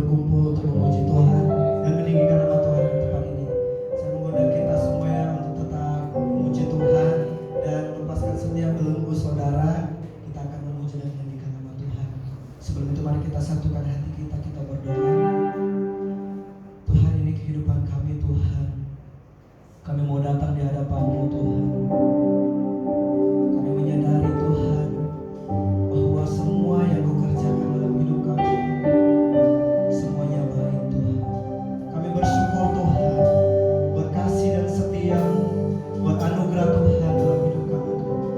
berkumpul untuk memuji Tuhan dan meninggikan nama Tuhan di tempat ini. Saya mengundang kita semua ya untuk tetap memuji Tuhan dan melepaskan setiap belenggu saudara. Kita akan memuji dan meninggikan nama Tuhan. Sebelum itu mari kita satukan hati kita, kita berdoa. Tuhan, ini kehidupan kami Tuhan. Kami mau datang di hadapan-Mu Tuhan. Kami menyadari Tuhan bahwa semua yang Kau kerjakan dalam hidup kami semuanya baik Tuhan. Kami bersyukur Tuhan buat kasih dan setia-Mu, buat anugerah Tuhan dalam hidup kami Tuhan.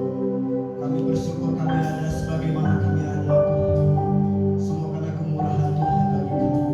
Kami bersyukur kami ada sebagaimana kami ada Tuhan. Semua karena kemurahan Tuhan bagi kami.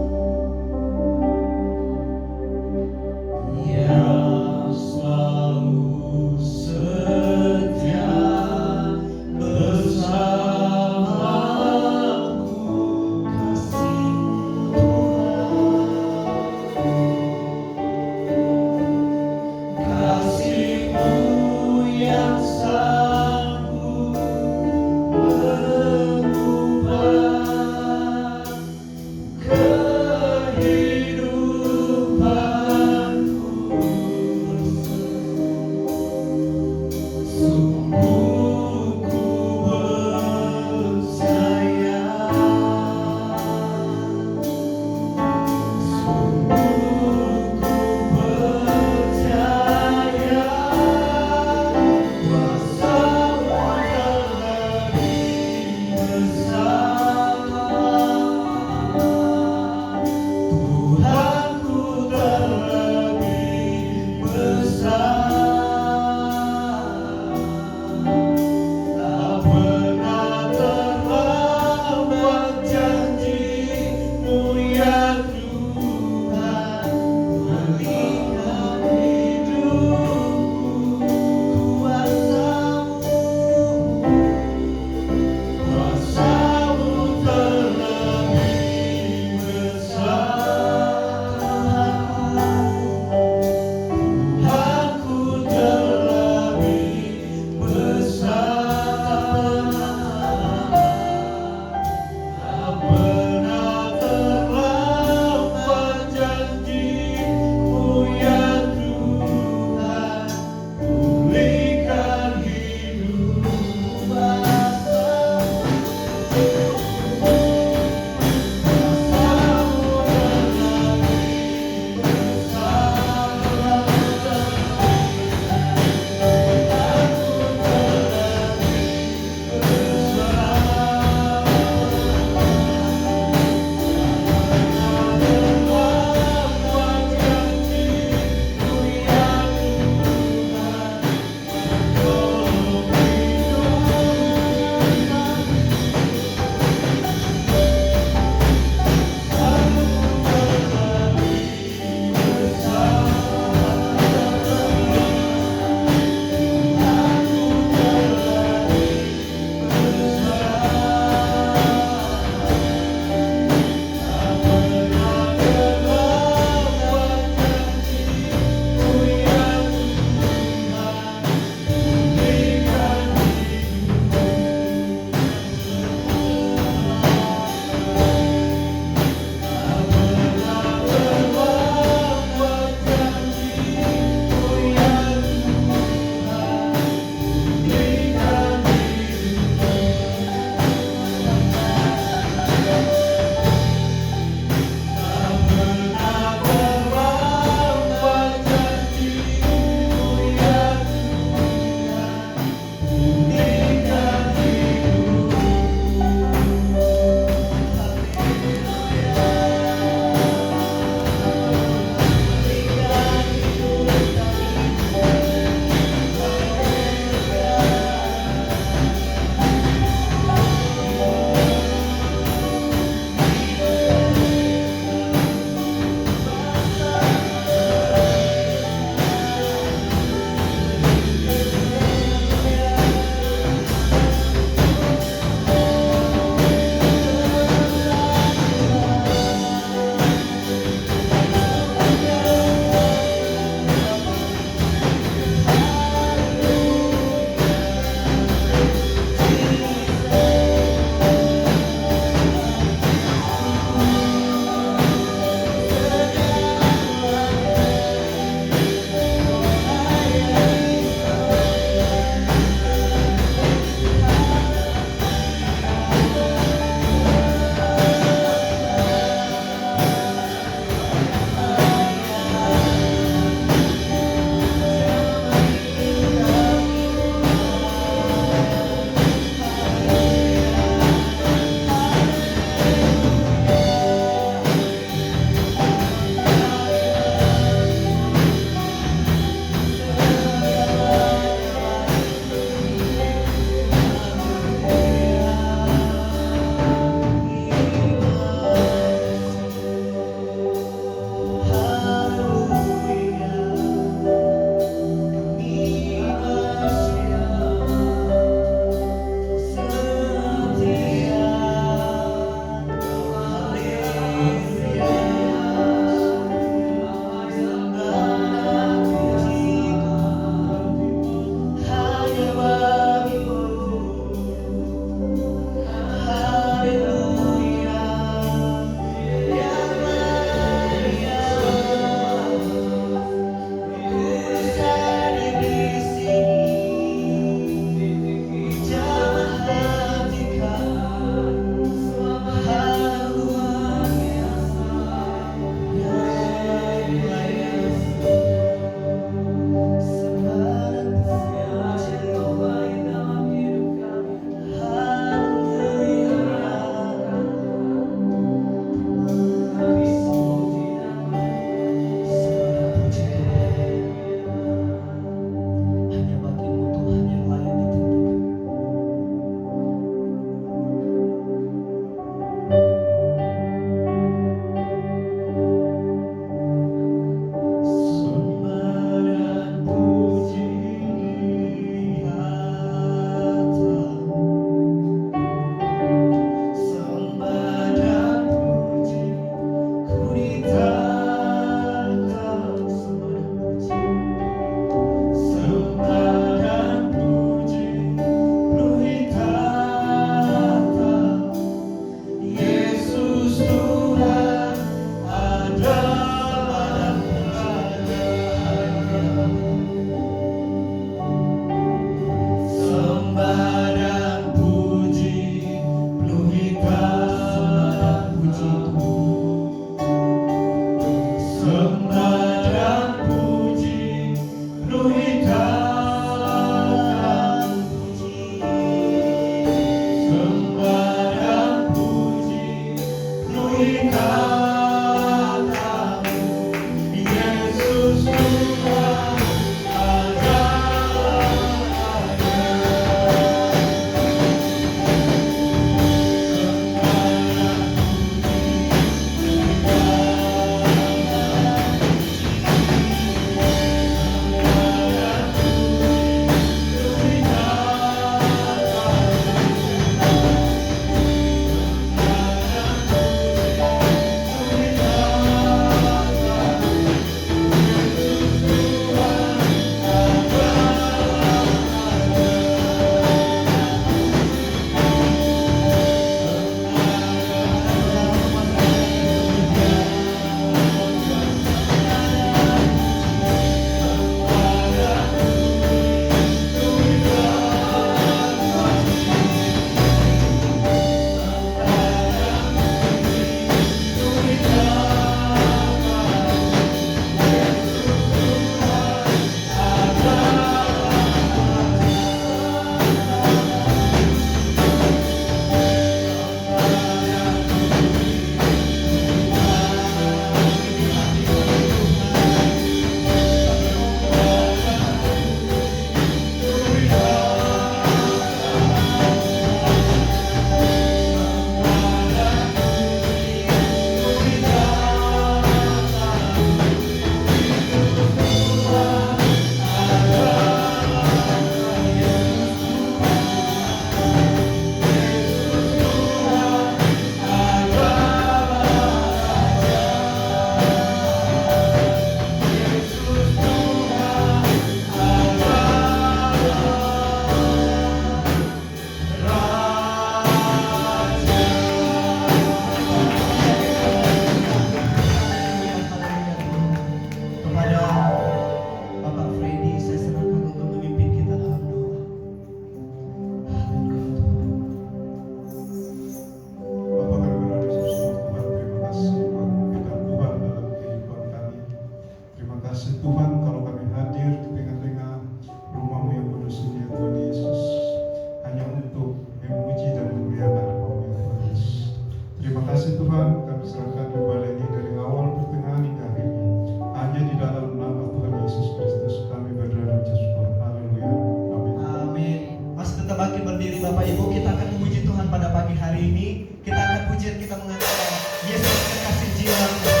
Bapak Ibu, kita akan memuji Tuhan pada pagi hari ini. Kita akan pujian, kita mengatakan Yesus kekasih jiwaku.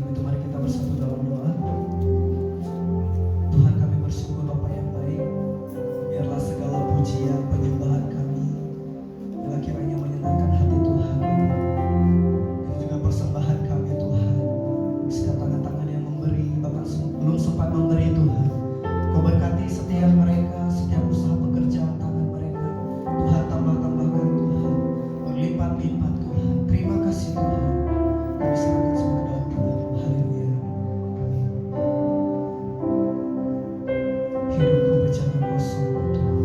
Sebelum itu mari kita bersatu dalam doa. Tuhan, kami bersyukur Bapa yang baik. Biarlah segala pujian penyembahan kami bila kiranya menyenangkan hati Tuhan. Dan juga persembahan kami Tuhan, setiap tangan-tangan yang memberi, bahkan belum sempat memberi Tuhan, Kau berkati setiap mereka, setiap usaha pekerjaan tangan mereka. Tuhan, tambah-tambahkan Tuhan, berlipat-lipat Tuhan. Terima kasih Tuhan. Kami serahkan semua dalam tangan-Mu. Haleluya. Amin. Hidupku berjalan kosong Tuhan.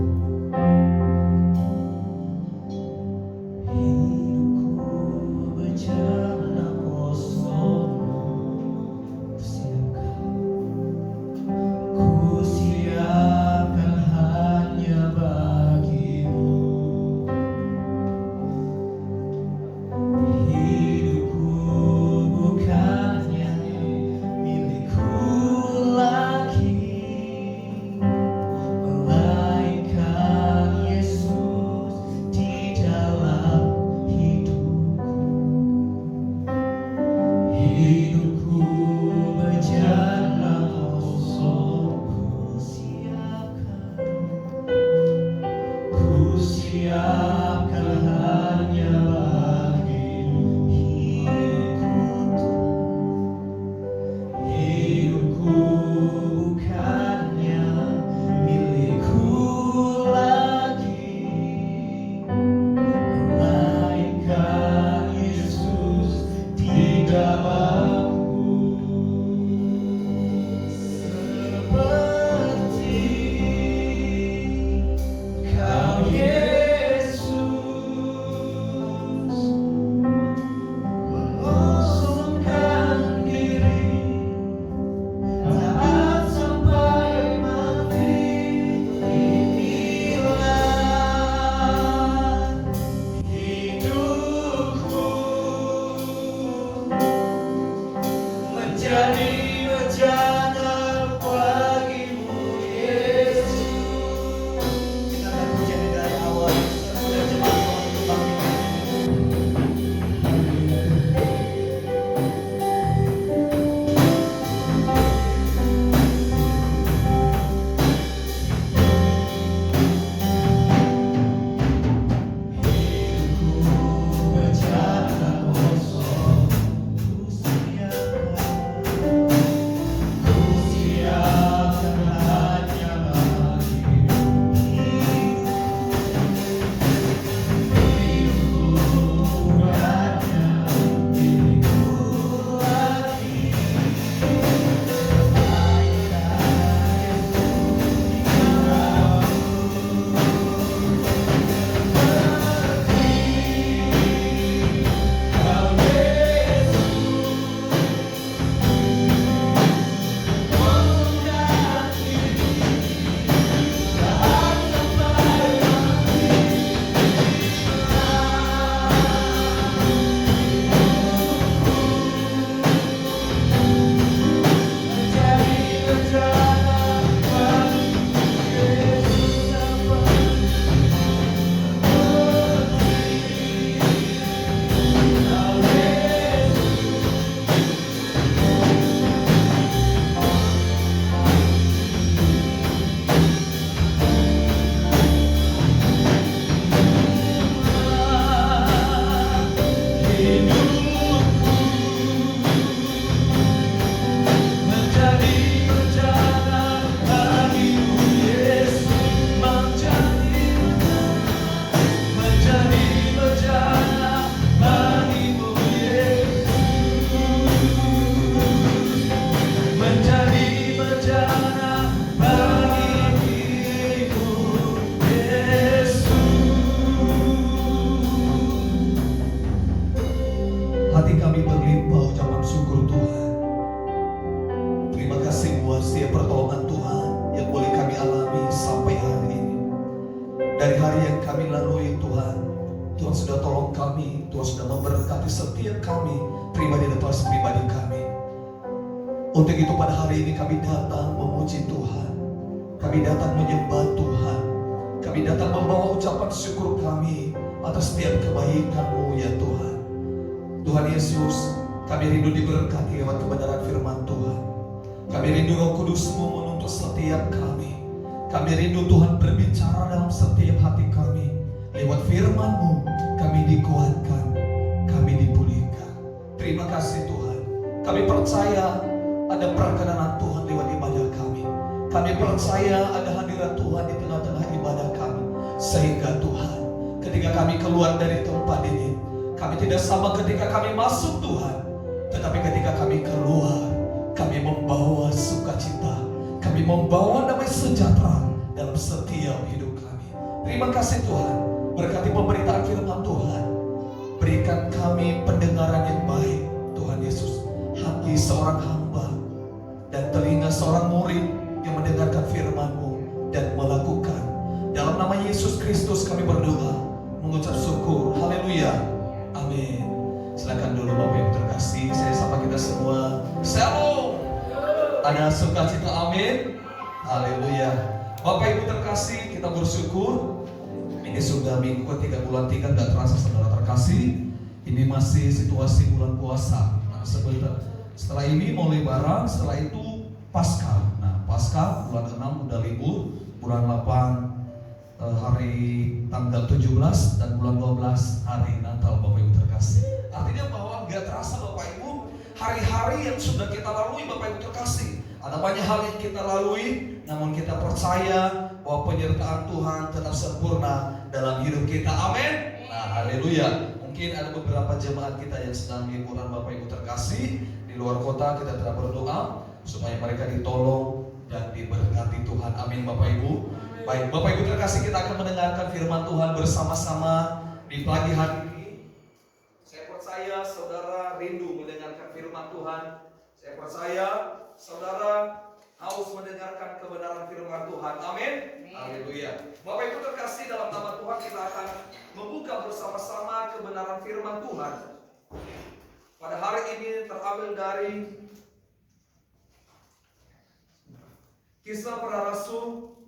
Hidupku berjalan kosong. Ku siapkan hanya bagimu. Hidupku bukannya milikku lagi, melainkan Yesus di dalam hidupku. Hidupku berjalan kosong, ku siapkan hanya bagimu. Hidupku bukannya milikku lagi, melainkan Yesus di dalamku. Seperti Kau Yesus mengosongkan diri, taat sampai mati. Inilah hidupku, menjadi bejana bagimu Yesus. Kita akan pujian dari awal sudah jemaat Tuhan kembangkan. Hidupku berjalan kosong, ku siapkan hanya bagimu. Hidupku bukannya milikku lagi, Kau Yesus mengosongkan diri, taat sampai mati. Menjadi bejana bagimu Yesus sampai Kau Yesus. Menjadi bejana bagimu Yesus, menjadi bejana bagimu Yesus, menjadi bejana bagimu Yesus. Hati kami berlimpah ucapan syukur Tuhan. Terima kasih buat setiap pertolongan Tuhan yang boleh kami alami sampai hari ini. Dari hari yang kami lalui Tuhan, Tuhan sudah tolong kami, Tuhan sudah memberkati setiap kami, pribadi dan pribadi kami. Untuk itu pada hari ini kami datang memuji Tuhan, kami datang menyembah Tuhan, kami datang membawa ucapan syukur kami atas setiap kebaikan-Mu ya Tuhan. Tuhan Yesus, Kami rindu diberkati lewat kebenaran firman Tuhan. Kami rindu Roh Kudus-Mu menuntun setiap kami. Kami rindu Tuhan berbicara dalam setiap hati kami. Lewat firman-Mu kami dikuatkan, kami dipulihkan. Terima kasih Tuhan. Kami percaya ada perkenanan Tuhan lewat ibadah kami. Kami percaya ada hadirat Tuhan di tengah-tengah ibadah kami. Sehingga Tuhan, ketika kami keluar dari tempat ini, kami tidak sama ketika kami masuk Tuhan. Tetapi ketika kami keluar, kami membawa sukacita, kami membawa damai sejahtera dalam setiap hidup kami. Terima kasih Tuhan. Berkati pemberitaan firman Tuhan. Berikan kami pendengaran yang baik Tuhan Yesus. Hati seorang hamba dan telinga seorang murid yang mendengarkan firman-Mu dan melakukan. Dalam nama Yesus Kristus kami berdoa, mengucap syukur. Haleluya. Amin. Silakan dulu Bapak Ibu terkasih, saya sapa kita semua. Shalom. Ada sukacita, amin. Haleluya. Bapak Ibu terkasih, kita bersyukur. Ini sudah minggu ketiga bulan 3, gak terasa saudara terkasih. Ini masih situasi bulan puasa. Nah, setelah ini mau lebaran, setelah itu Paskah. Nah, Paskah bulan 6 udah libur, bulan 8 hari tanggal 17 dan bulan 12 hari Natal Bapak Ibu terkasih. Artinya bahwa gak terasa Bapak Ibu hari-hari yang sudah kita lalui Bapak Ibu terkasih. Ada banyak hal yang kita lalui, namun kita percaya bahwa penyertaan Tuhan tetap sempurna dalam hidup kita. Amin. Nah, haleluya. Mungkin ada beberapa jemaat kita yang sedang liburan Bapak Ibu terkasih di luar kota, kita telah berdoa supaya mereka ditolong dan diberkati Tuhan. Amin Bapak Ibu. Baik, Bapak Ibu terkasih, kita akan mendengarkan firman Tuhan bersama-sama di pagi hari ini. Saya percaya saudara rindu mendengarkan firman Tuhan. Saya percaya saudara haus mendengarkan kebenaran firman Tuhan. Amin. Haleluya. Bapak Ibu terkasih, dalam nama Tuhan kita akan membuka bersama-sama kebenaran firman Tuhan. Pada hari ini terambil dari Kisah Para Rasul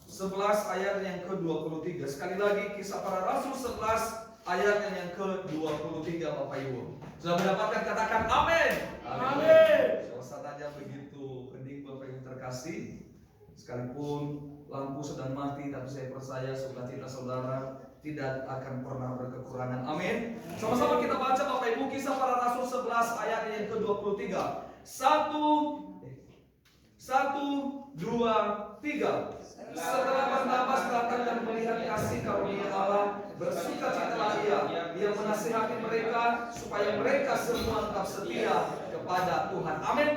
11 ayat yang ke-23. Sekali lagi, Kisah Para Rasul 11 ayat yang ke-23 Bapak Ibu. Sudah mendapatkan, katakan amin. Amin. Suasananya begitu hening Bapak Ibu terkasih. Sekalipun lampu sedang mati, tapi saya percaya sukacita saudara tidak akan pernah berkekurangan. Amin. Sama-sama kita baca Bapak Ibu, Kisah Para Rasul 11 ayat yang ke-23. 1, 2, 3. Setelah Barnabas datang dan melihat kasih karunia Allah, bersukacitalah ia menasihati mereka supaya mereka semua tetap setia kepada Tuhan. Amin.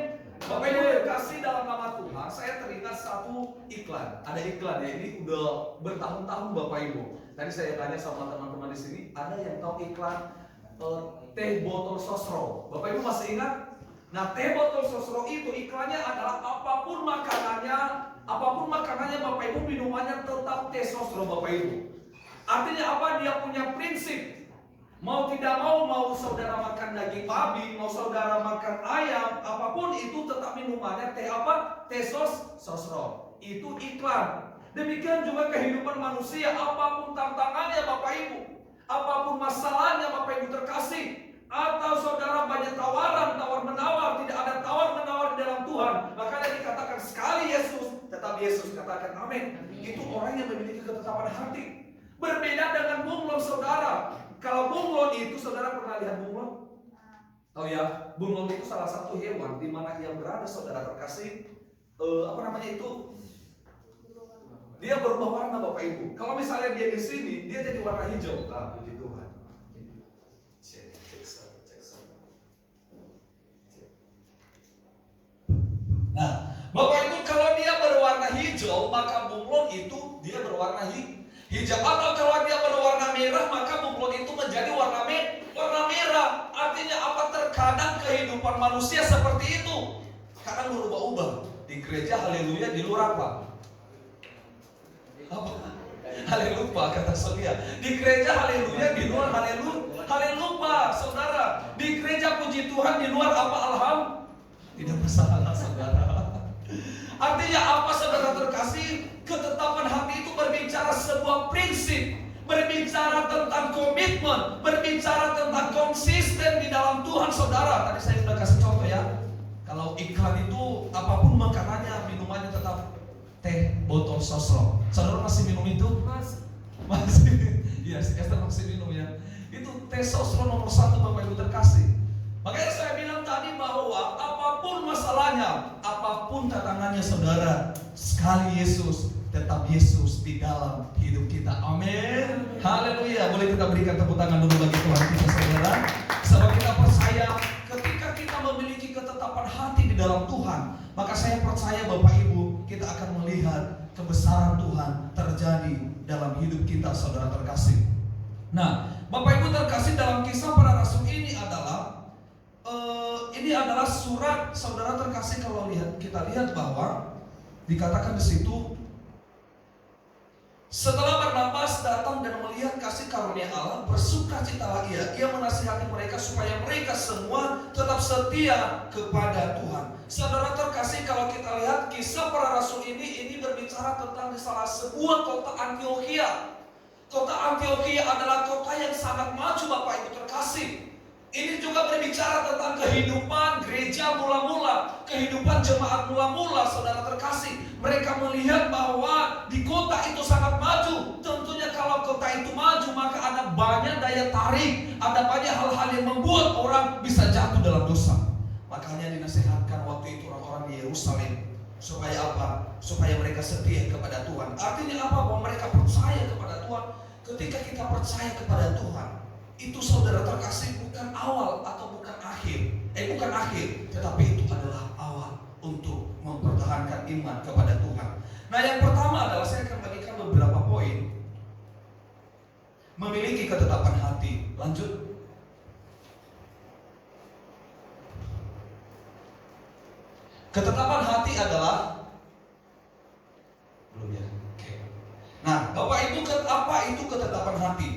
Bapak Ibu terkasih, dalam nama Tuhan, saya teringat satu iklan. Ada iklan ya, ini udah bertahun-tahun Bapak Ibu. Tadi saya tanya sama teman-teman di sini, ada yang tahu iklan teh botol sosro? Bapak Ibu masih ingat? Nah, teh botol sosro itu iklannya adalah apapun makanannya Bapak Ibu, minumannya tetap teh sosro Bapak Ibu. Artinya apa? Dia punya prinsip. Mau tidak mau saudara makan daging babi, mau saudara makan ayam, apapun itu tetap minumannya teh apa? Teh sosro. Itu iklan. Demikian juga kehidupan manusia, apapun tantangannya Bapak Ibu, apapun masalahnya Bapak Ibu terkasih, atau saudara banyak tawaran, tawar-menawar, tidak ada tawar-menawar di dalam Tuhan. Makanya dikatakan sekali Yesus, tetap Yesus, katakan amin. Itu orang yang memiliki ketetapan hati. Berbeda dengan bunglon saudara. Kalau bunglon itu, saudara pernah lihat bunglon? Oh ya, bunglon itu salah satu hewan di mana ia berada saudara terkasih. Dia berubah warna Bapak Ibu. Kalau misalnya dia di sini, dia jadi warna hijau. Nah, puji Tuhan. Nah, Bapak Ibu, kalau dia berwarna hijau, maka bunglon itu dia berwarna hijau. Atau kalau dia berwarna merah, maka bunglon itu menjadi warna merah. Artinya apa? Terkadang kehidupan manusia seperti itu. Kadang berubah-ubah. Di gereja haleluya, di luar apa? Haleluya, kata Sonia. Di gereja haleluya, di luar haleluya, saudara. Di gereja puji Tuhan, di luar apa? Alhamdulillah. Tidak masalah saudara. Artinya apa saudara terkasih? Ketetapan hati itu berbicara sebuah prinsip. berbicara tentang komitmen, berbicara tentang konsisten di dalam Tuhan, saudara. Tadi saya sudah kasih contoh ya. Kalau iklan itu apapun makanannya, minumannya tetap teh botol sosro. Saudara masih minum itu? Masih. Iya, si Esther masih minum ya. Itu teh sosro nomor 1 Bapak Ibu terkasih. Makanya saya bilang tadi bahwa apapun masalahnya, apapun tantangannya saudara, sekali Yesus, tetap Yesus di dalam hidup kita. Amin. Haleluya. Boleh kita berikan tepuk tangan dulu bagi Tuhan kita, saudara. Sebab kita percaya ketika kita memiliki ketetapan hati di dalam Tuhan, maka saya percaya Bapak Ibu, kita akan melihat kebesaran Tuhan terjadi dalam hidup kita, saudara terkasih. Nah, Bapak Ibu terkasih, dalam Kisah Para Rasul ini adalah surat, saudara terkasih. Kalau kita lihat bahwa dikatakan di situ, setelah Barnabas datang dan melihat kasih karunia Allah, bersukacitalah ia menasihati mereka supaya mereka semua tetap setia kepada Tuhan. Saudara terkasih, kalau kita lihat Kisah Para Rasul ini berbicara tentang di salah sebuah kota Antiokhia. Kota Antiokhia adalah kota yang sangat maju, Bapak Ibu terkasih. Ini juga berbicara tentang kehidupan gereja mula-mula, kehidupan jemaat mula-mula, saudara terkasih. Mereka melihat bahwa di kota itu sangat maju. Tentunya kalau kota itu maju, maka ada banyak daya tarik, ada banyak hal-hal yang membuat orang bisa jatuh dalam dosa. Makanya dinasihatkan waktu itu orang-orang di Yerusalem, supaya apa? Supaya mereka setia kepada Tuhan. Artinya apa? Bahwa mereka percaya kepada Tuhan. Ketika kita percaya kepada Tuhan, itu saudara terkasih bukan awal atau bukan akhir. Bukan akhir, tetapi itu adalah awal untuk mempertahankan iman kepada Tuhan. Nah, yang pertama adalah saya akan bagikan beberapa poin. Memiliki ketetapan hati. Lanjut. Ketetapan hati adalah belum ya. Oke. Nah, Bapak Ibu, apa itu ketetapan hati?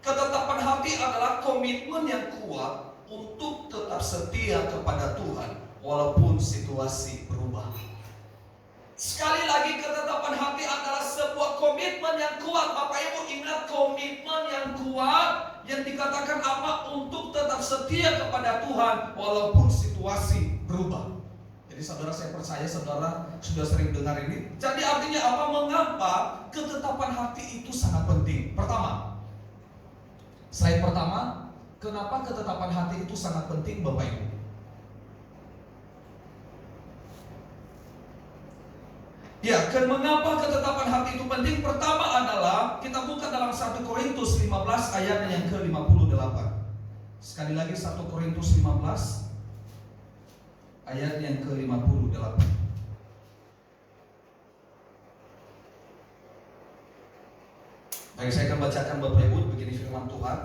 Ketetapan hati adalah komitmen yang kuat untuk tetap setia kepada Tuhan walaupun situasi berubah. Sekali lagi, ketetapan hati adalah sebuah komitmen yang kuat. Bapak Ibu ingat, komitmen yang kuat yang dikatakan apa? Untuk tetap setia kepada Tuhan walaupun situasi berubah. Jadi saudara, saya percaya saudara sudah sering dengar ini. Jadi artinya apa? Mengapa ketetapan hati itu sangat penting? Slide pertama, kenapa ketetapan hati itu sangat penting, Bapak Ibu? Ya, mengapa ketetapan hati itu penting? Pertama adalah, kita buka dalam 1 Korintus 15 ayat yang ke-58. Sekali lagi 1 Korintus 15 ayat yang ke-58. Baik, saya akan bacakan Bapak Ibu, begini firman Tuhan.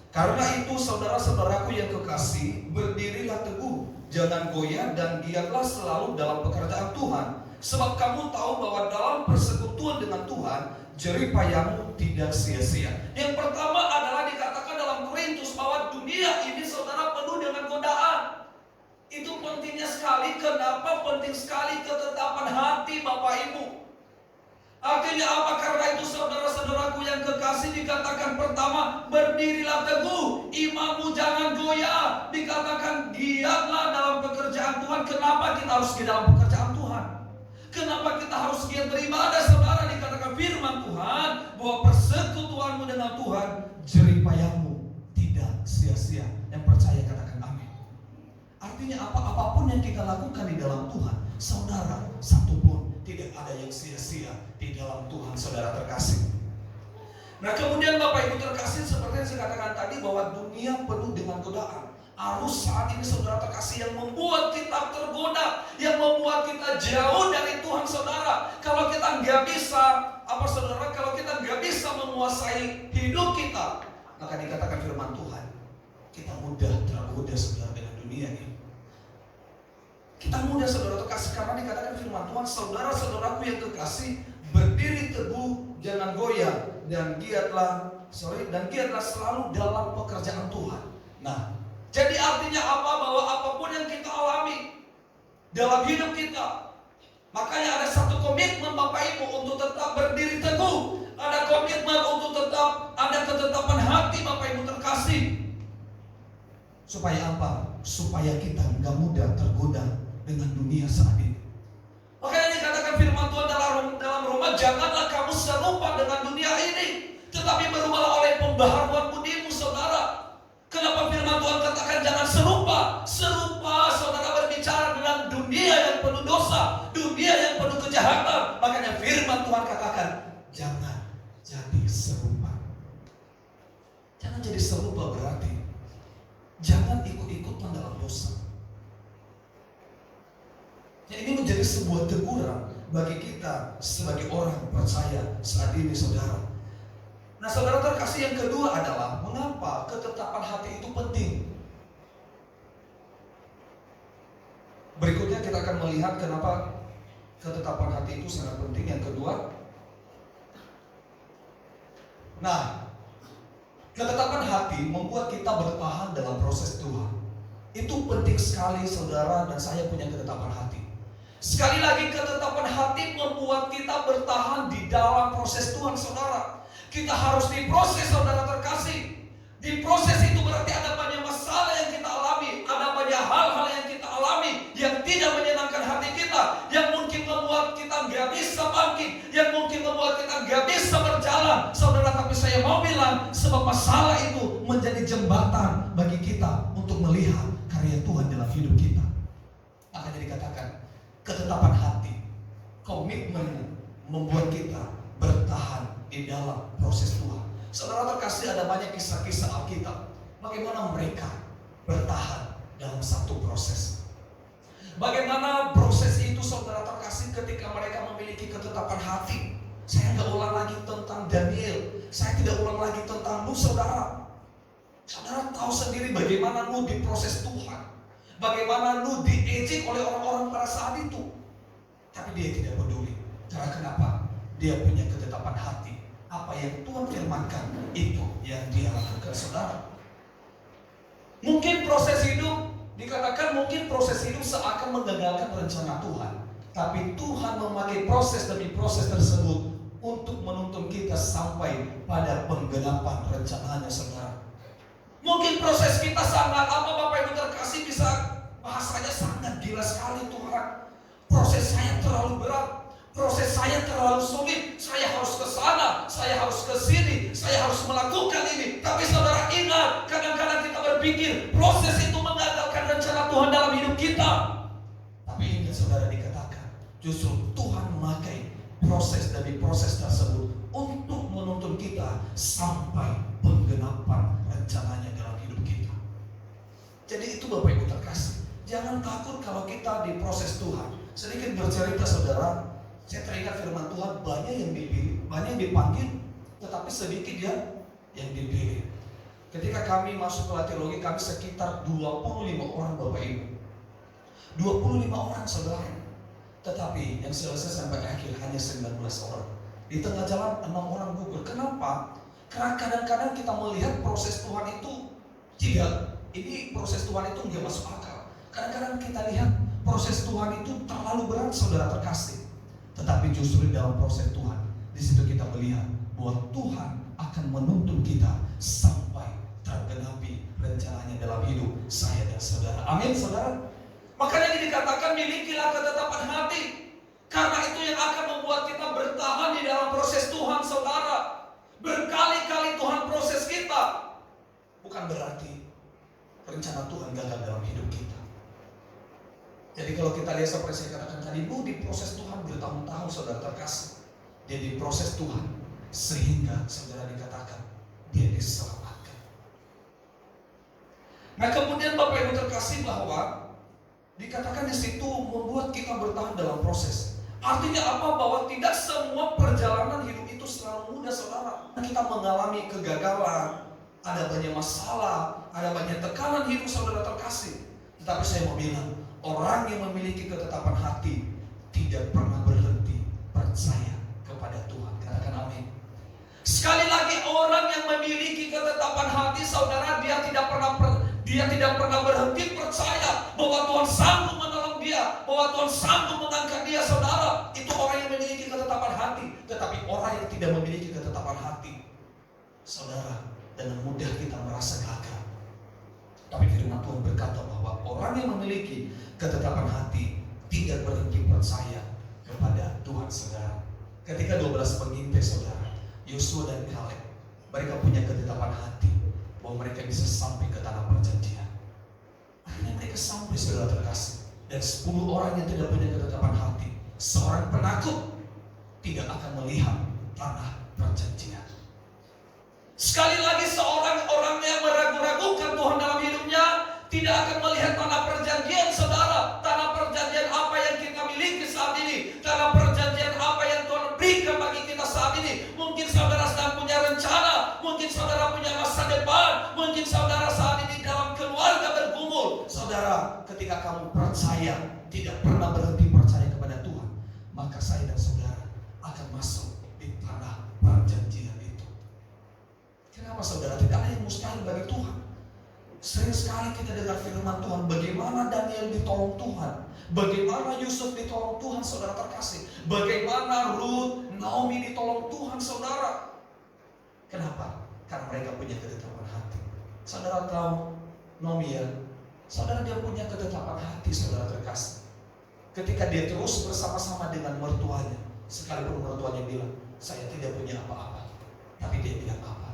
Karena itu saudara-saudaraku yang kekasih, berdirilah teguh, jangan goyah, dan giatlah selalu dalam pekerjaan Tuhan. Sebab kamu tahu bahwa dalam persekutuan dengan Tuhan, jerih payahmu tidak sia-sia. Yang pertama adalah dikatakan dalam Korintus bahwa dunia ini saudara penuh dengan godaan. Itu pentingnya sekali. Kenapa penting sekali ketetapan hati, Bapak Ibu? Artinya apa? Karena itu saudara-saudaraku yang kekasih, dikatakan pertama, berdirilah teguh, imanmu jangan goyah. Dikatakan giatlah dalam pekerjaan Tuhan. Kenapa kita harus di dalam pekerjaan Tuhan? Kenapa kita harus giat beribadah, saudara? Dikatakan firman Tuhan bahwa persekutuanmu dengan Tuhan, jerih payahmu tidak sia-sia. Yang percaya katakan amin. Artinya apa? Apapun yang kita lakukan di dalam Tuhan, saudara, satupun tidak ada yang sia-sia di dalam Tuhan, saudara terkasih. Nah, kemudian Bapak Ibu terkasih, seperti yang saya katakan tadi, bahwa dunia penuh dengan godaan. Arus saat ini, saudara terkasih, yang membuat kita tergoda, yang membuat kita jauh dari Tuhan, saudara. Kalau kita nggak bisa, saudara? Kalau kita nggak bisa menguasai hidup kita, maka dikatakan firman Tuhan, kita mudah tergoda, saudara, dengan dunia ini. Kita mudah, saudara terkasih, karena dikatakan firman Tuhan, saudara-saudaraku yang terkasih, berdiri teguh, jangan goyah, dan giatlah selalu dalam pekerjaan Tuhan. Nah, jadi artinya apa? Bahwa apapun yang kita alami dalam hidup kita, makanya ada satu komitmen Bapak Ibu untuk tetap berdiri teguh. ada komitmen untuk tetap ada ketetapan hati Bapak Ibu terkasih. Supaya apa? Supaya kita nggak mudah tergoda dengan dunia saat ini. Makanya dikatakan firman Tuhan dalam Roma, janganlah kamu serupa dengan dunia ini, tetapi berubahlah oleh pembaharuan budimu, saudara. Kenapa firman Tuhan katakan jangan serupa? Serupa, saudara, berbicara dengan dunia yang penuh dosa, dunia yang penuh kejahatan. Makanya firman Tuhan katakan jangan jadi serupa. Jangan jadi serupa berarti jangan ikut-ikutan dalam dosa. Ya, ini menjadi sebuah teguran bagi kita sebagai orang percaya saat ini, saudara. Nah, saudara terkasih, yang kedua adalah mengapa ketetapan hati itu penting. Berikutnya kita akan melihat kenapa ketetapan hati itu sangat penting. Yang kedua, nah, ketetapan hati membuat kita bertahan dalam proses Tuhan. Itu penting sekali, saudara, dan saya punya ketetapan hati. Sekali lagi, ketetapan hati membuat kita bertahan di dalam proses Tuhan, saudara. Kita harus diproses, saudara terkasih. Di proses itu berarti ada banyak masalah yang kita alami, ada banyak hal-hal yang kita alami yang tidak menyenangkan hati kita, yang mungkin membuat kita nggak bisa bangkit, yang mungkin membuat kita nggak bisa berjalan, saudara. Tapi saya mau bilang, sebab masalah itu menjadi jembatan bagi kita untuk melihat karya Tuhan dalam hidup kita. Makanya dikatakan ketetapan hati, komitmen membuat kita bertahan di dalam proses Tuhan. Saudara terkasih, ada banyak kisah-kisah Alkitab bagaimana mereka bertahan dalam satu proses. Bagaimana proses itu, saudara terkasih, ketika mereka memiliki ketetapan hati. Saya nggak ulang lagi tentang Daniel, saya tidak ulang lagi tentang Nuh, saudara. Saudara tahu sendiri bagaimana Nuh diproses Tuhan, bagaimana Nuh diejek oleh orang-orang pada saat itu. Tapi dia tidak peduli. Karena kenapa? Dia punya ketetapan hati. Apa yang Tuhan firmankan, itu yang dia lakukan, saudara. Mungkin proses hidup, dikatakan mungkin proses hidup seakan menggagalkan rencana Tuhan. Tapi Tuhan memakai proses demi proses tersebut untuk menuntun kita sampai pada penggenapan rencananya, saudara. Mungkin proses kita sangat apa, Bapak Ibu terkasih, bisa bahasanya sangat gila sekali, Tuhan. Proses saya terlalu berat, proses saya terlalu sulit, saya harus ke sana, saya harus ke sini, saya harus melakukan ini. Tapi saudara ingat, kadang-kadang kita berpikir proses itu menggagalkan rencana Tuhan dalam hidup kita. Tapi ingat, saudara, dikatakan justru Tuhan memakai proses demi proses tersebut untuk menuntun kita sampai penggenapan rencananya dalam hidup kita. Jadi itu, Bapak Ibu terkasih, jangan takut kalau kita diproses Tuhan. Sedikit bercerita, saudara, saya teringat firman Tuhan, banyak yang dipilih, banyak yang dipanggil, tetapi sedikit yang dipilih. Ketika kami masuk ke Latirogi, kami sekitar 25 orang, Bapak Ibu. 25 orang, saudara. Tetapi yang selesai sampai akhir hanya 19 orang. Di tengah jalan 6 orang gugur. Kenapa? Karena kadang-kadang kita melihat proses Tuhan itu tidak, ini proses Tuhan itu nggak masuk akal. Kadang-kadang kita lihat proses Tuhan itu terlalu berat, saudara terkasih. Tetapi justru dalam proses Tuhan, di situ kita melihat bahwa Tuhan akan menuntun kita sampai tergenapi rencananya dalam hidup saya dan saudara. Amin, saudara. Makanya ini dikatakan milikilah ketetapan hati, karena itu yang akan membuat kita bertahan di dalam proses Tuhan, saudara. Berkali-kali Tuhan proses kita, bukan berarti rencana Tuhan gagal dalam hidup kita. Jadi kalau kita lihat seperti saya katakan tadi, Nuh diproses Tuhan bertahun-tahun, saudara terkasih. Dia diproses Tuhan sehingga, saudara, dikatakan dia diselamatkan. Nah, kemudian Bapak Ibu terkasih, bahwa dikatakan di situ membuat kita bertahan dalam proses. Artinya apa? Bahwa tidak semua perjalanan hidup itu selalu mudah, saudara. Kita mengalami kegagalan, ada banyak masalah, ada banyak tekanan hidup, saudara terkasih. Tetapi saya mau bilang, orang yang memiliki ketetapan hati tidak pernah berhenti percaya kepada Tuhan. Katakan amin. Sekali lagi, orang yang memiliki ketetapan hati, saudara, dia tidak pernah berhenti percaya bahwa Tuhan sanggup menolong dia, bahwa Tuhan sanggup mengangkat dia, saudara. Itu orang yang memiliki ketetapan ketetapan hati. Tetapi orang yang tidak memiliki ketetapan hati, saudara, dengan mudah kita merasa gagal. Tapi firman Tuhan berkata bahwa orang yang memiliki ketetapan hati tidak berhenti percaya kepada Tuhan, saudara. Ketika 12 pengintai, saudara, Yosua dan Kaleb, mereka punya ketetapan hati bahwa mereka bisa sampai ke tanah perjanjian. Akhirnya mereka sampai, saudara terkasih. Dan 10 orang yang tidak punya ketetapan hati, seorang penakut, tidak akan melihat tanah perjanjian. Sekali lagi, seorang orang yang meragu-ragukan Tuhan dalam hidupnya tidak akan melihat tanah perjanjian, saudara. Tanah perjanjian apa yang kita miliki saat ini, tanah perjanjian apa yang Tuhan berikan bagi kita saat ini. Mungkin saudara sedang punya rencana, mungkin saudara punya masa depan, mungkin saudara saat ini dalam keluarga bergumul. Saudara, ketika kamu percaya, tidak pernah berhenti percaya kepada Tuhan, maka saya dan saudara akan masuk di tanah perjanjian itu. Kenapa, saudara? Tidak ada yang mustahil bagi Tuhan. Sering sekali kita dengar firman Tuhan, bagaimana Daniel ditolong Tuhan, bagaimana Yusuf ditolong Tuhan, saudara terkasih, bagaimana Ruth, Naomi ditolong Tuhan, saudara. Kenapa? Karena mereka punya ketetapan hati. Saudara tahu Naomi, ya, saudara, dia punya ketetapan hati, saudara terkasih. Ketika dia terus bersama-sama dengan mertuanya, sekalipun mertuanya bilang, saya tidak punya apa-apa, tapi dia bilang apa?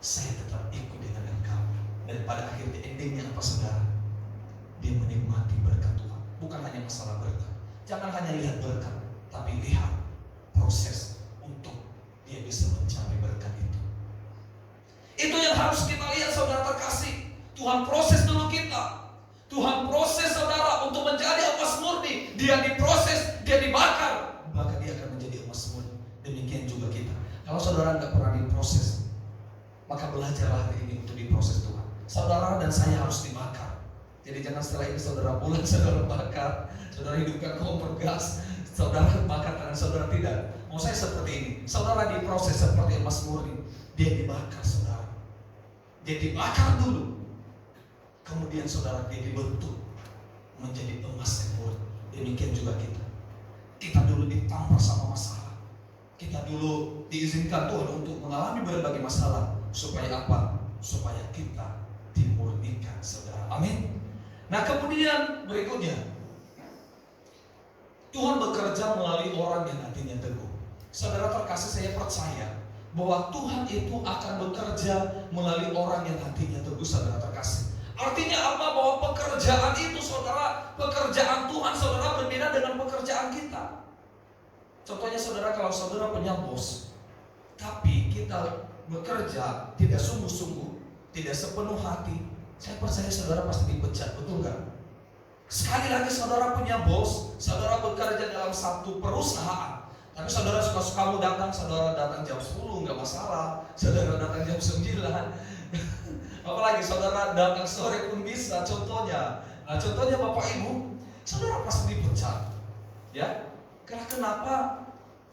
Saya tetap ikut dengan engkau. Dan pada akhirnya endingnya apa, saudara? Dia menikmati berkat Tuhan. Bukan hanya masalah berkat. Jangan hanya lihat berkat, tapi lihat proses untuk dia bisa mencapai berkat itu. Itu yang harus kita lihat, saudara terkasih. Tuhan proses dulu kita. Tuhan proses saudara untuk menjadi emas murni. Dia diproses, dia dibakar, maka dia akan menjadi emas murni. Demikian juga kita. Kalau saudara nggak pernah diproses, maka belajarlah hari ini untuk diproses Tuhan. Saudara dan saya harus dibakar. Jadi jangan setelah ini saudara pulang, saudara bakar, saudara hidupkan kompor gas, saudara bakar tangan saudara, tidak. Mau saya seperti ini, saudara diproses seperti emas murni. Dia dibakar, saudara. Dia dibakar dulu. Kemudian saudara dia dibentuk menjadi emas yang murni. Demikian juga kita. Kita dulu ditampar sama masalah. Kita dulu diizinkan Tuhan untuk mengalami berbagai masalah. Supaya apa? Supaya kita dimurnikan, saudara. Amin. Nah, kemudian berikutnya, Tuhan bekerja melalui orang yang hatinya teguh. Saudara terkasih, saya percaya bahwa Tuhan itu akan bekerja melalui orang yang hatinya teguh, saudara terkasih. Artinya apa? Bahwa pekerjaan itu, saudara, pekerjaan Tuhan, saudara, berbeda dengan pekerjaan kita. Contohnya, saudara, kalau saudara punya bos, tapi kita bekerja tidak sungguh-sungguh, tidak sepenuh hati, saya percaya saudara pasti dipecat, betul nggak? Sekali lagi, saudara punya bos, saudara bekerja dalam satu perusahaan, tapi saudara suka-suka mau datang, saudara datang jam 10, nggak masalah, saudara datang jam 9, apalagi saudara datang sore pun bisa, contohnya. Nah, contohnya Bapak Ibu, saudara pasti dipecat, ya? Karena kenapa?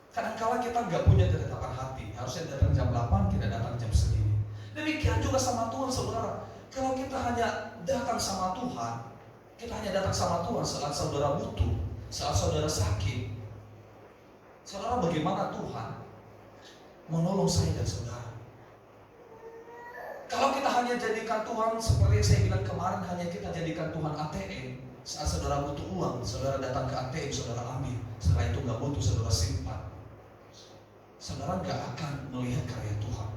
Kadang-kala kita nggak punya ketetapan hati. Harusnya datang jam 8, kita datang jam segini. Demikian juga sama Tuhan, saudara. Kalau kita hanya datang sama Tuhan, kita hanya datang sama Tuhan saat saudara butuh, saat saudara sakit. Saudara, bagaimana Tuhan menolong saya dan saudara? Kalau kita hanya jadikan Tuhan seperti yang saya bilang kemarin, hanya kita jadikan Tuhan ATM. Saat saudara butuh uang, saudara datang ke ATM, saudara ambil. Setelah itu nggak butuh, saudara simpan. Saudara nggak akan melihat karya Tuhan.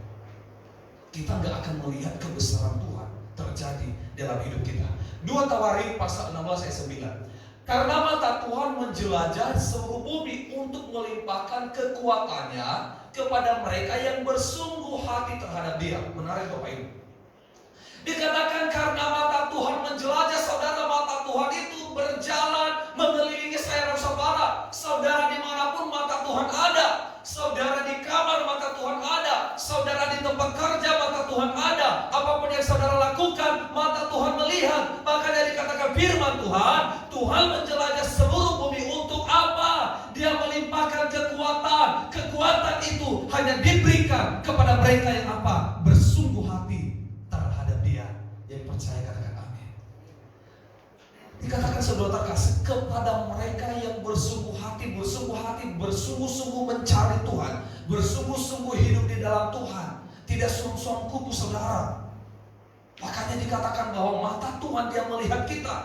Kita nggak akan melihat kebesaran Tuhan terjadi dalam hidup kita. 2 Tawarik pasal 16 ayat 9. Karena mata Tuhan menjelajah seluruh bumi untuk melimpahkan kekuatannya kepada mereka yang bersungguh hati terhadap Dia. Menarik, Bapak Ibu. Dikatakan karena mata Tuhan menjelajah, saudara, mata Tuhan itu berjalan mengelilingi saya dan saudara. Saudara dimanapun mata Tuhan ada. Saudara di kamar mata Tuhan ada. Saudara di tempat kerja mata Tuhan ada. Apapun yang saudara lakukan mata Tuhan melihat. Makanya dikatakan firman Tuhan, Tuhan menjelajah seluruh bumi untuk apa? Dia melimpahkan kekuatan. Kekuatan itu hanya diberikan kepada mereka yang apa? Bersungguh hati terhadap Dia. Yang percaya katakan amin. Dikatakan saudara terkasih, kepada mereka yang bersungguh hati, bersungguh-sungguh mencari Tuhan, bersungguh-sungguh hidup di dalam Tuhan, tidak suam-suam kuku saudara. Makanya dikatakan bahwa mata Tuhan Dia melihat kita.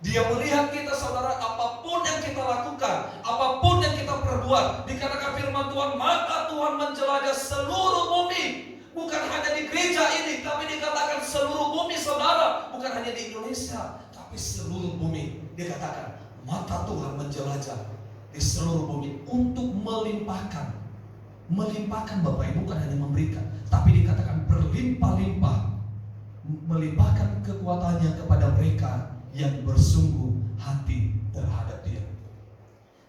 Dia melihat kita saudara, apapun yang kita lakukan, apapun yang kita perbuat. Dikatakan firman Tuhan, mata Tuhan menjelajah seluruh bumi. Bukan hanya di gereja ini, tapi dikatakan seluruh bumi saudara. Bukan hanya di Indonesia, tapi seluruh bumi. Dikatakan mata Tuhan menjelajah di seluruh bumi untuk melimpahkan Bapak Ibu, bukan hanya memberikan, tapi dikatakan berlimpah-limpah, melimpahkan kekuatannya kepada mereka yang bersungguh hati terhadap Dia.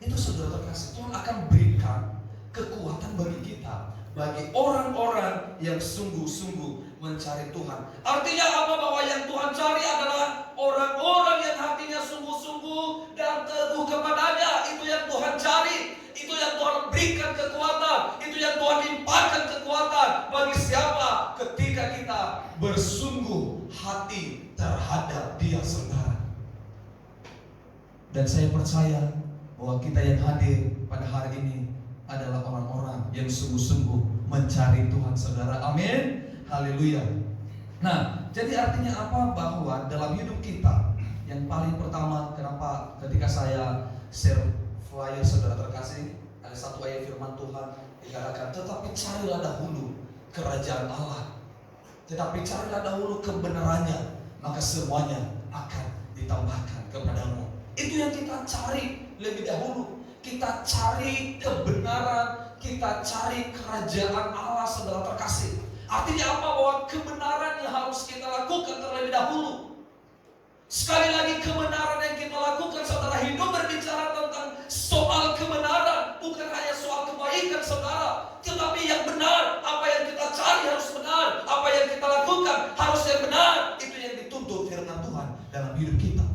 Itu saudara terkasih, Tuhan akan berikan kekuatan bagi kita, bagi orang-orang yang sungguh-sungguh mencari Tuhan. Artinya apa? Bahwa yang Tuhan cari adalah orang-orang yang hatinya sungguh-sungguh dan teguh kepadanya. Itu yang Tuhan cari, itu yang Tuhan berikan kekuatan, itu yang Tuhan limpahkan kekuatan. Bagi siapa? Ketika kita bersungguh hati terhadap Dia saudara. Dan saya percaya bahwa kita yang hadir pada hari ini adalah orang-orang yang sungguh-sungguh mencari Tuhan saudara. Amin. Haleluya. Nah, jadi artinya apa? Bahwa dalam hidup kita, yang paling pertama, kenapa ketika saya share flyer saudara terkasih, ada satu ayat firman Tuhan dikatakan, tetapi carilah dahulu kerajaan Allah, tetapi carilah dahulu kebenarannya, maka semuanya akan ditambahkan kepadamu. Itu yang kita cari lebih dahulu. Kita cari kebenaran, kita cari kerajaan Allah saudara terkasih. Artinya apa? Bahwa kebenaran yang harus kita lakukan terlebih dahulu. Sekali lagi, kebenaran yang kita lakukan saudara, hidup berbicara tentang soal kebenaran, bukan hanya soal kebaikan saudara, tetapi yang benar. Apa yang kita cari harus benar, apa yang kita lakukan harus yang benar. Itu yang dituntut firman Tuhan dalam hidup kita.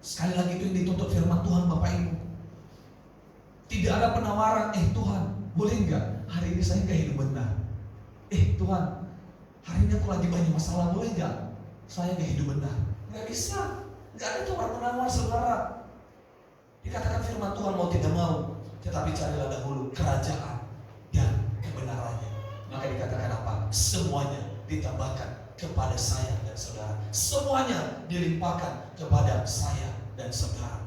Sekali lagi, itu yang dituntut firman Tuhan Bapak Ibu. Tidak ada penawaran, Tuhan boleh enggak hari ini saya enggak hidup benar. Tuhan hari ini aku lagi banyak masalah, boleh enggak saya enggak hidup benar. Enggak bisa, enggak ada tawar-menawar saudara. Dikatakan firman Tuhan mau tidak mau, tetapi carilah dahulu kerajaan dan kebenarannya. Maka dikatakan apa? Semuanya ditambahkan kepada saya dan saudara. Semuanya dilimpahkan kepada saya dan saudara.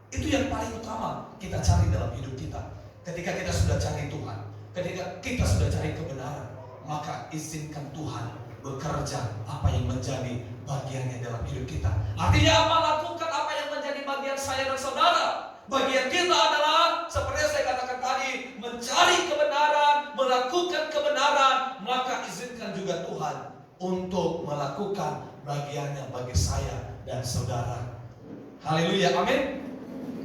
Itu yang paling utama kita cari dalam hidup kita. Ketika kita sudah cari Tuhan, ketika kita sudah cari kebenaran, maka izinkan Tuhan bekerja apa yang menjadi bagiannya dalam hidup kita. Artinya apa? Lakukan apa yang menjadi bagian saya dan saudara. Bagian kita adalah seperti yang saya katakan tadi, mencari kebenaran, melakukan kebenaran. Maka izinkan juga Tuhan untuk melakukan bagiannya bagi saya dan saudara. Haleluya, amin.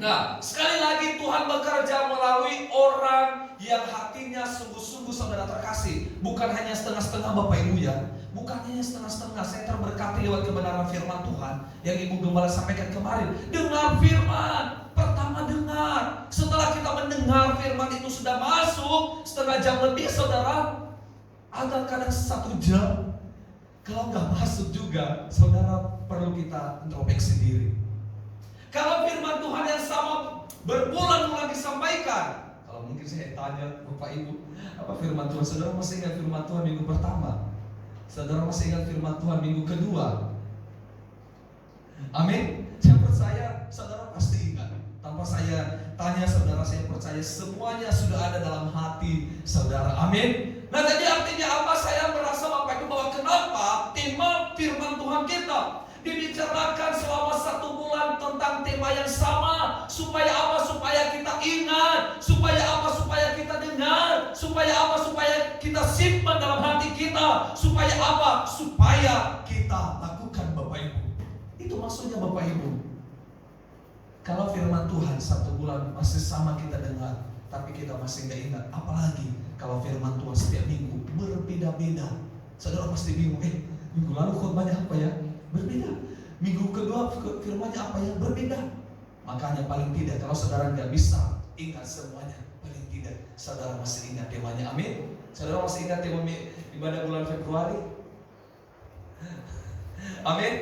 Nah, sekali lagi Tuhan bekerja melalui orang yang hatinya sungguh-sungguh saudara terkasih. Bukan hanya setengah-setengah Bapak Ibu ya. Bukan hanya setengah-setengah. Saya terberkati lewat kebenaran firman Tuhan yang Ibu Gembala sampaikan kemarin. Dengar firman. Pertama dengar. Setelah kita mendengar firman itu sudah masuk setengah jam lebih saudara. Ada kadang 1 jam. Kalau nggak masuk juga, saudara perlu kita introspeksi diri. Kalau firman Tuhan yang sama berbulan-bulan disampaikan, kalau mungkin saya tanya Bapak Ibu, apa firman Tuhan? Saudara masih ingat firman Tuhan minggu pertama? Saudara masih ingat firman Tuhan minggu kedua? Amin. Saya percaya saudara pasti ingat. Tanpa saya tanya saudara, saya percaya semuanya sudah ada dalam hati saudara. Amin. Nah, jadi artinya apa? Saya merasa Bapak Ibu bahwa kenapa tema firman Tuhan kita dibicarakan selama 1 bulan tentang tema yang sama. Supaya apa? Supaya kita ingat. Supaya apa? Supaya kita dengar. Supaya apa? Supaya kita simpan dalam hati kita. Supaya apa? Supaya kita lakukan Bapak Ibu. Itu maksudnya Bapak Ibu. Kalau firman Tuhan 1 bulan masih sama kita dengar, tapi kita masih gak ingat, apalagi kalau firman Tuhan setiap minggu berbeda-beda. Saudara pasti bingung, minggu lalu khotbahnya apa ya? Berbeda. Minggu kedua firmannya apa ya? Berbeda. Makanya paling tidak kalau saudara nggak bisa ingat semuanya, paling tidak saudara masih ingat temanya. Amin. Saudara masih ingat tema ibadah bulan Februari? Amin.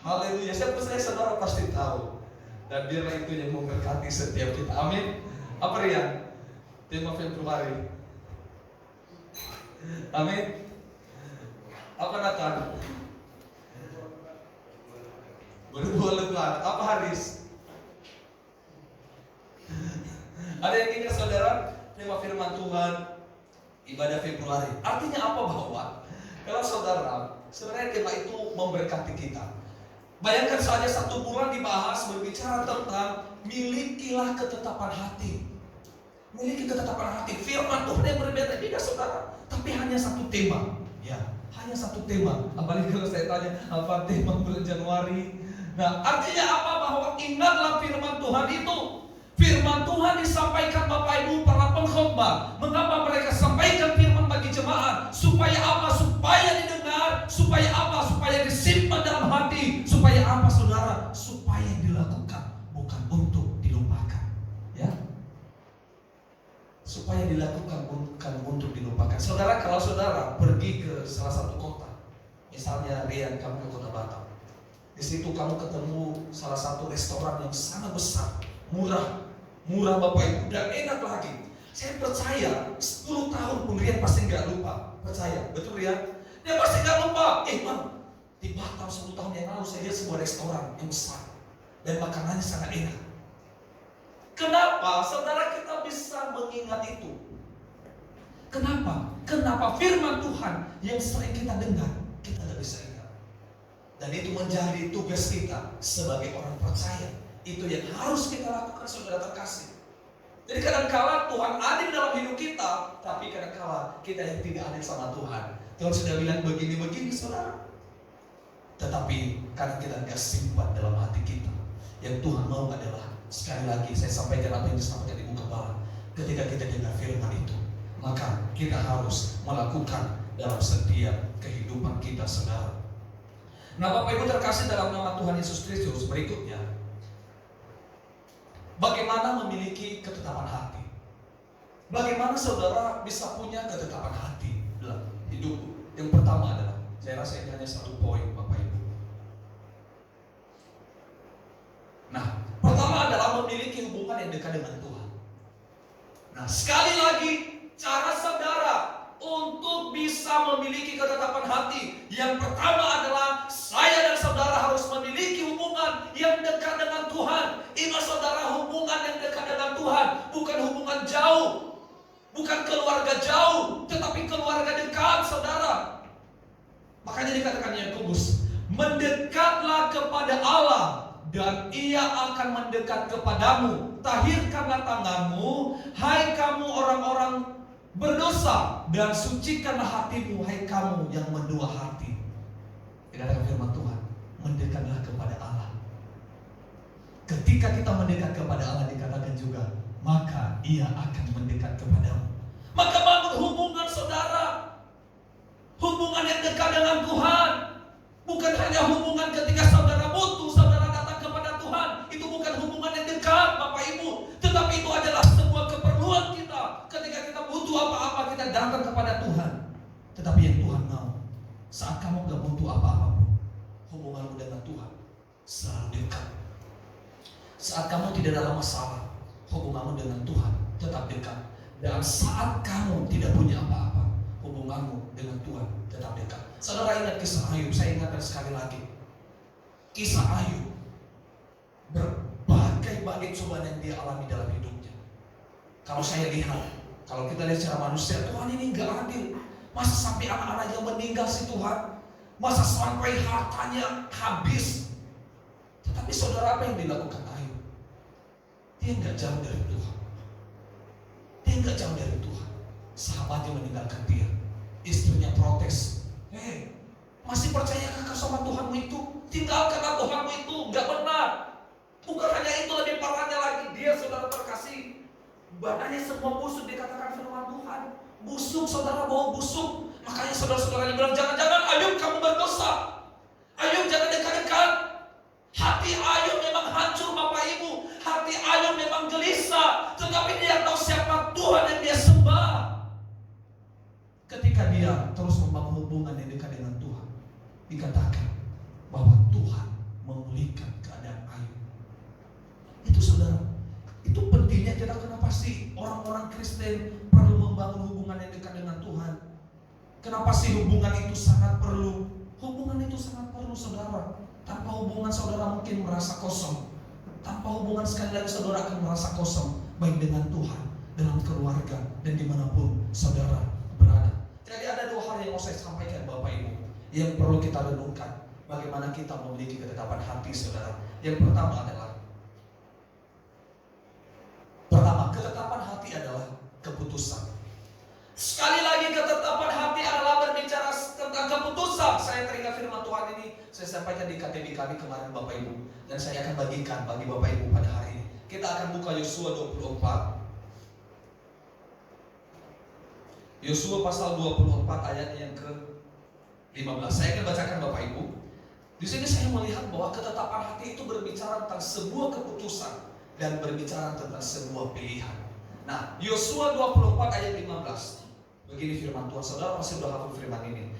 Haleluya. Saya percaya saudara pasti tahu. Dan biarlah itu yang memberkati setiap kita. Amin. Apa Rian? Tema Februari. Amin. Apa Nathan? Berbuah lebat. Apa Haris? Ada yang ingat saudara? Tema firman Tuhan ibadah Februari. Artinya apa bahwa kalau saudara, sebenarnya tema itu memberkati kita. Bayangkan saja 1 bulan dibahas berbicara tentang milikilah ketetapan hati. Miliki ketetapan hati. Firman Tuhan yang berbeda-beda saudara, tapi hanya satu tema. Ya, hanya satu tema. Apalagi kalau saya tanya apa tema bulan Januari. Nah, artinya apa? Bahwa ingatlah firman Tuhan itu. Firman Tuhan disampaikan Bapak Ibu para pengkhotbah. Mengapa mereka sampaikan firman bagi jemaat? Supaya apa? Supaya didengar. Supaya apa? Supaya disimpan dalam hati. Supaya apa saudara? Supaya dilakukan, bukan untuk dilupakan. Ya, supaya dilakukan, bukan untuk dilupakan. Saudara, kalau saudara pergi ke salah satu kota, misalnya Rian, kamu ke kota Batam. Di situ kamu ketemu salah satu restoran yang sangat besar, murah Bapak Ibu, dan enak lagi. Saya percaya 10 tahun pun Rian pasti nggak lupa. Percaya, betul Rian? Dia pasti nggak lupa. Man, di Batam 10 tahun yang lalu saya lihat sebuah restoran yang besar dan makanannya sangat enak. Kenapa? Saudara, kita bisa mengingat itu. Kenapa? Kenapa firman Tuhan yang sering kita dengar kita tidak bisa ingat? Dan itu menjadi tugas kita sebagai orang percaya. Itu yang harus kita lakukan saudara terkasih. Jadi kadang-kala Tuhan adil dalam hidup kita, tapi kadang-kala kita yang tidak adil sama Tuhan. Tuhan sudah bilang begini-begini saudara, tetapi kadang kita nggak simpan dalam hati kita. Yang Tuhan mau adalah, sekali lagi saya sampaikan apa yang disampaikan Ibu Kepala, ketika kita dengar firman itu, maka kita harus melakukan dalam setiap kehidupan kita saudara. Nah Bapak Ibu terkasih dalam nama Tuhan Yesus Kristus, berikutnya bagaimana memiliki ketetapan hati. Bagaimana saudara bisa punya ketetapan hati dalam hidup? Yang pertama adalah, saya rasa ini hanya satu poin Bapak Ibu. Nah, pertama adalah memiliki hubungan yang dekat dengan Tuhan. Nah, sekali lagi, cara saudara untuk bisa memiliki ketetapan hati, yang pertama adalah saya dan saudara harus memiliki hubungan yang dekat dengan Tuhan. Ingat saudara, hubungan yang dekat dengan Tuhan bukan hubungan jauh, bukan keluarga jauh, tetapi keluarga dekat saudara. Makanya dikatakan Yakobus, mendekatlah kepada Allah dan Ia akan mendekat kepadamu. Tahirkanlah tanganmu, hai kamu orang-orang berdosa, dan sucikanlah hatimu, hai kamu yang mendua hati. Dikatakan firman Tuhan, mendekatlah kepada Allah. Ketika kita mendekat kepada Allah, dikatakan juga, maka Ia akan mendekat kepadamu. Maka bangun hubungan saudara, hubungan yang dekat dengan Tuhan. Bukan hanya hubungan ketika saudara butuh, saudara datang kepada Tuhan. Itu bukan hubungan yang dekat Bapak Ibu, tetapi itu adalah sebuah keperluan kita. Ketika kita butuh apa-apa, kita datang kepada Tuhan. Tetapi yang Tuhan mau, saat kamu gak butuh apa-apa pun, hubunganmu dengan Tuhan selalu dekat. Saat kamu tidak dalam masalah, hubunganmu dengan Tuhan tetap dekat. Dan saat kamu tidak punya apa-apa, hubunganmu dengan Tuhan tetap dekat. Saudara ingat kisah Ayub, saya ingatkan sekali lagi. Kisah Ayub, berbagai cobaan yang dia alami dalam hidupnya. Kalau saya lihat, kalau kita lihat secara manusia, Tuhan ini gak adil. Masa sampai anak-anaknya meninggal sih Tuhan? Masa sampai hartanya habis? Tetapi saudara, apa yang dilakukan Ayub? Dia gak jauh dari Tuhan. Dia gak jauh dari Tuhan. Sahabatnya meninggalkan dia, istrinya protes. Masih percayakah kau sama Tuhanmu itu? Tinggalkanlah Tuhanmu itu, gak benar. Bukan hanya itu, lebih parahnya lagi, dia saudara terkasih, badannya semua busuk. Dikatakan firman Tuhan, busuk, saudara bawa busuk. Makanya saudara-saudaranya bilang, jangan-jangan Ayub kamu berdosa, Ayub jangan dekat-dekat. Hati Ayub memang hancur Bapak Ibu, hati Ayub memang gelisah, tetapi dia tahu siapa Tuhan yang dia sembah. Ketika dia terus membangun hubungan yang dekat dengan Tuhan, dikatakan bahwa Tuhan Kenapa sih orang-orang Kristen perlu membangun hubungan yang dekat dengan Tuhan? Kenapa sih hubungan itu sangat perlu? Hubungan itu sangat perlu, saudara. Tanpa hubungan saudara mungkin merasa kosong. Tanpa hubungan sekali lagi saudara akan merasa kosong, baik dengan Tuhan, dalam keluarga, dan dimanapun saudara berada. Jadi ada dua hal yang mau saya sampaikan Bapak Ibu, yang perlu kita renungkan. Bagaimana kita memiliki ketetapan hati saudara. Yang pertama adalah ketetapan hati adalah keputusan. Sekali lagi ketetapan hati adalah berbicara tentang keputusan. Saya teringat firman Tuhan ini saya sampaikan di KTB kami kemarin Bapak Ibu, dan saya akan bagikan bagi Bapak Ibu pada hari ini. Kita akan buka Yosua 24. Yosua pasal 24 ayat yang ke-15. Saya akan bacakan Bapak Ibu. Di sini saya melihat bahwa ketetapan hati itu berbicara tentang sebuah keputusan dan berbicara tentang sebuah pilihan. Nah, Yosua 24 ayat 15. Begini firman Tuhan, saudara pasti sudah hafal firman ini.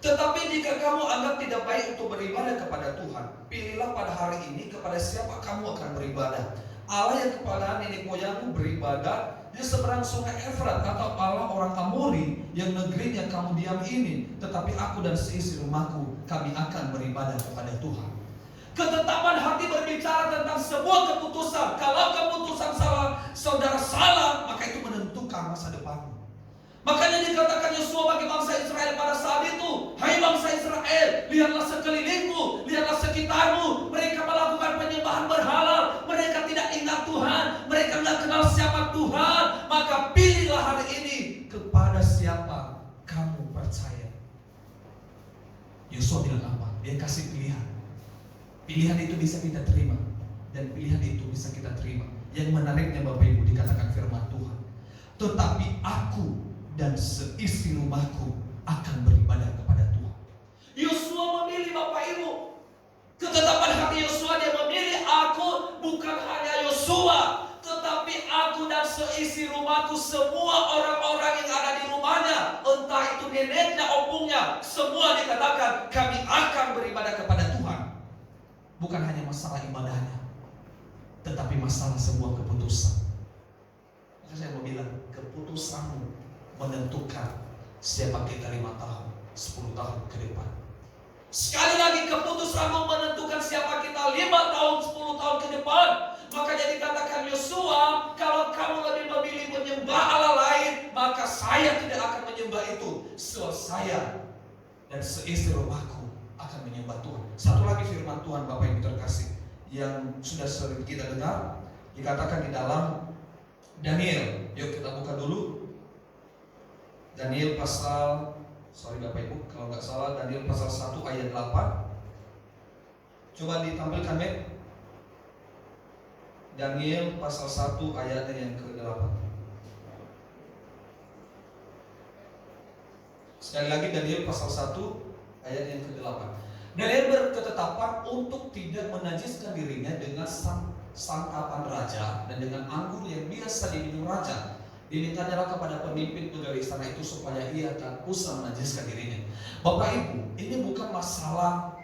Tetapi jika kamu anggap tidak baik untuk beribadah kepada Tuhan, pilihlah pada hari ini kepada siapa kamu akan beribadah. Allah yang kepada nenek moyangmu beribadah di seberang sungai Efrat, atau Allah orang Amori yang negerinya kamu diam ini. Tetapi aku dan seisi rumahku, kami akan beribadah kepada Tuhan. Ketetapan hati berbicara tentang sebuah keputusan. Kalau keputusan saudara salah, maka itu menentukan masa depanmu. Makanya dikatakan Yosua bagi bangsa Israel pada saat itu, hai bangsa Israel, lihatlah sekelilingmu, lihatlah sekitarmu. Mereka melakukan penyembahan berhala, mereka tidak ingat Tuhan, mereka tidak kenal siapa Tuhan. Maka pilihlah hari ini kepada siapa kamu percaya. Yosua bilang apa? Dia kasih pilihan. Pilihan itu bisa kita terima, dan pilihan itu bisa kita terima. Yang menariknya Bapak Ibu, dikatakan firman Tuhan, tetapi aku dan seisi rumahku akan beribadah kepada Tuhan. Yosua memilih Bapak Ibu. Ketetapan hati Yosua, dia memilih aku, bukan hanya Yosua, tetapi aku dan seisi rumahku, semua orang-orang yang ada di rumahnya, entah itu neneknya, opungnya, semua dikatakan kami akan beribadah kepada Tuhan. Bukan hanya masalah ibadahnya, tetapi masalah sebuah keputusan. Maka saya mau bilang, keputusanmu menentukan siapa kita 5 tahun, 10 tahun ke depan. Sekali lagi, keputusanmu menentukan siapa kita 5 tahun, 10 tahun ke depan. Makanya dikatakan Yosua, kalau kamu lebih memilih menyembah Allah lain, maka saya tidak akan menyembah itu. Saya dan seisi rumahku akan menyembah Tuhan. Satu lagi firman Tuhan Bapak Ibu terkasih, yang sudah sering kita dengar, dikatakan di dalam Daniel. Yuk kita buka dulu Daniel pasal, Bapak Ibu kalau nggak salah, Daniel pasal 1 ayat 8. Coba ditampilkan Mek. Daniel pasal 1 ayat yang ke-8. Sekali lagi Daniel pasal 1 ayat yang ke-8. Daniel berketetapan untuk tidak menajiskan dirinya dengan santapan raja dan dengan anggur yang biasa diminum raja. Dimintanyalah kepada pemimpin pegawai istana itu supaya ia tak usah menajiskan dirinya. Bapak Ibu, ini bukan masalah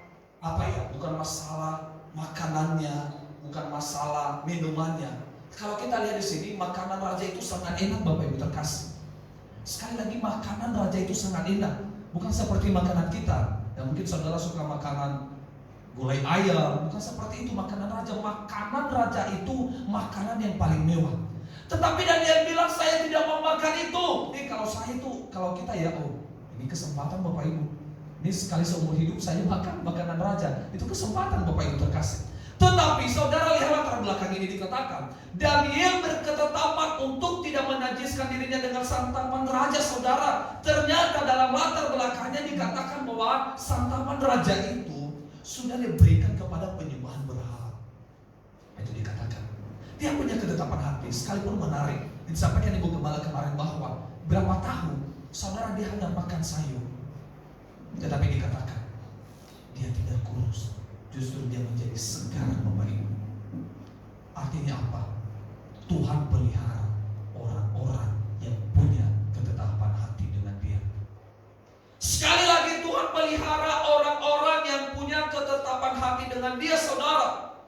bukan masalah makanannya, bukan masalah minumannya. Kalau kita lihat di sini, makanan raja itu sangat enak Bapak Ibu terkasih. Sekali lagi, makanan raja itu sangat enak, bukan seperti makanan kita. Dan mungkin saudara suka makanan gulai ayam, bukan seperti itu makanan raja. Makanan raja itu makanan yang paling mewah. Tetapi Daniel bilang, saya tidak mau makan itu. Kalau kita ya, ini kesempatan Bapak Ibu. Ini sekali seumur hidup saya makan makanan raja. Itu kesempatan Bapak Ibu terkasih. Tetapi saudara lihat latar belakang ini dikatakan, Daniel berketetapan untuk tidak menajiskan dirinya dengan santapan raja, saudara. Ternyata dalam latar belakangnya dikatakan bahwa santapan raja itu sudah diberikan kepada penyembahan berhala. Itu dikatakan. Dia punya ketetapan hati, sekalipun menarik. Disampaikan Ibu Gembala kemarin bahwa berapa tahun saudara dia hanya makan sayur, tetapi dikatakan dia tidak kurus, justru dia menjadi segar Bapak Ibu. Artinya apa? Tuhan pelihara orang-orang yang punya ketetapan hati dengan dia. Sekali lagi, Tuhan pelihara orang-orang yang punya ketetapan hati dengan dia, saudara.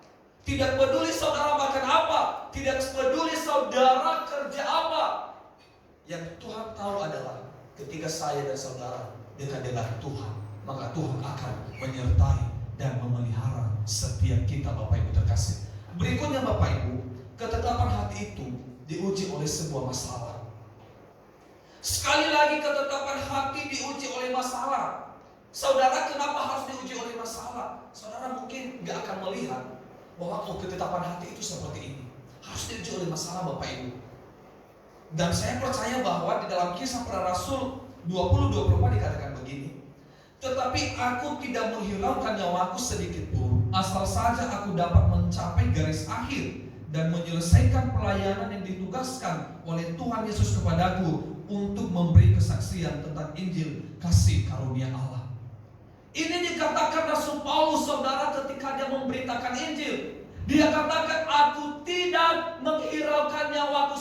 Tidak peduli saudara makan apa, tidak peduli saudara kerja apa. Yang Tuhan tahu adalah ketika saya dan saudara dekat dengan Tuhan, maka Tuhan akan menyertai dan memelihara setiap kita, Bapak Ibu terkasih. Berikutnya Bapak Ibu, ketetapan hati itu diuji oleh sebuah masalah. Sekali lagi ketetapan hati diuji oleh masalah. Saudara, kenapa harus diuji oleh masalah? Saudara mungkin gak akan melihat bahwa ketetapan hati itu seperti ini. Harus diuji oleh masalah, Bapak Ibu. Dan saya percaya bahwa di dalam Kisah Para Rasul 20:24 dikatakan begini, tetapi aku tidak menghiraukan nyawaku sedikit pun, asal saja aku dapat mencapai garis akhir dan menyelesaikan pelayanan yang ditugaskan oleh Tuhan Yesus kepadaku untuk memberi kesaksian tentang Injil kasih karunia Allah. Ini dikatakan Rasul Paulus, saudara, ketika dia memberitakan Injil. Dia katakan, aku tidak menghiraukan nyawaku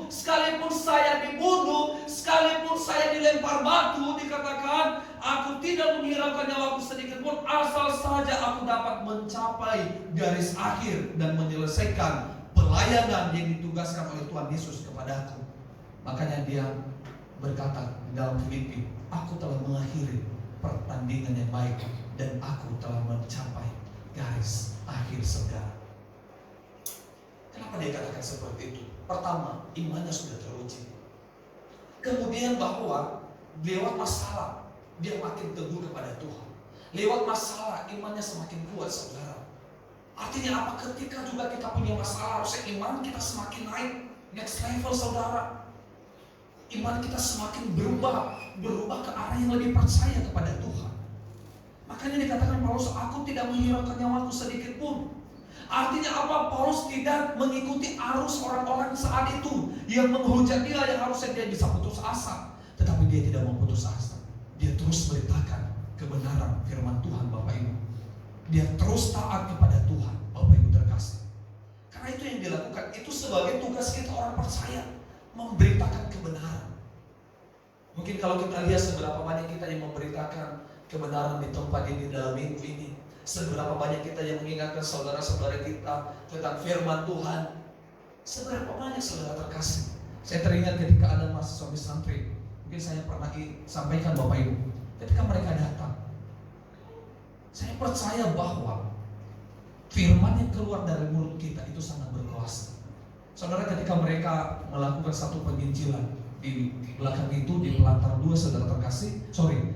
sekalipun saya dibunuh, sekalipun saya dilempar batu. Dikatakan, aku tidak menghiraukan nyawaku sedikit pun, asal saja aku dapat mencapai garis akhir dan menyelesaikan pelayanan yang ditugaskan oleh Tuhan Yesus kepadaku. Makanya dia berkata dalam Filipi, aku telah mengakhiri pertandingan yang baik dan aku telah mencapai garis akhir segala. Kenapa dia katakan seperti itu? Pertama, imannya sudah teruji. Kemudian bahwa lewat masalah dia makin teguh kepada Tuhan. Lewat masalah imannya semakin kuat, saudara. Artinya apa? Ketika juga kita punya masalah, harusnya iman kita semakin naik, next level, saudara. Iman kita semakin berubah ke arah yang lebih percaya kepada Tuhan. Makanya dikatakan Paulus, aku tidak menghiraukan nyawaku sedikit pun. Artinya apa? Paulus tidak mengikuti arus orang-orang saat itu yang menghujat dia, yang harusnya dia bisa putus asa. Tetapi dia tidak mau putus asa. Dia terus beritakan kebenaran firman Tuhan, Bapak Ibu. Dia terus taat kepada Tuhan, Bapak Ibu terkasih. Karena itu yang dilakukan, itu sebagai tugas kita orang percaya, memberitakan kebenaran. Mungkin kalau kita lihat seberapa banyak kita yang memberitakan kebenaran di tempat ini dalam minggu ini, seberapa banyak kita yang mengingatkan saudara-saudara kita tentang firman Tuhan, seberapa banyak saudara terkasih. Saya teringat ketika ada mahasiswa santri, mungkin saya pernah sampaikan Bapak Ibu, ketika mereka datang, saya percaya bahwa firman yang keluar dari mulut kita itu sangat berkuasa. Saudara, ketika mereka melakukan satu penginjilan di belakang itu, di Pelantar 2, saudara terkasih,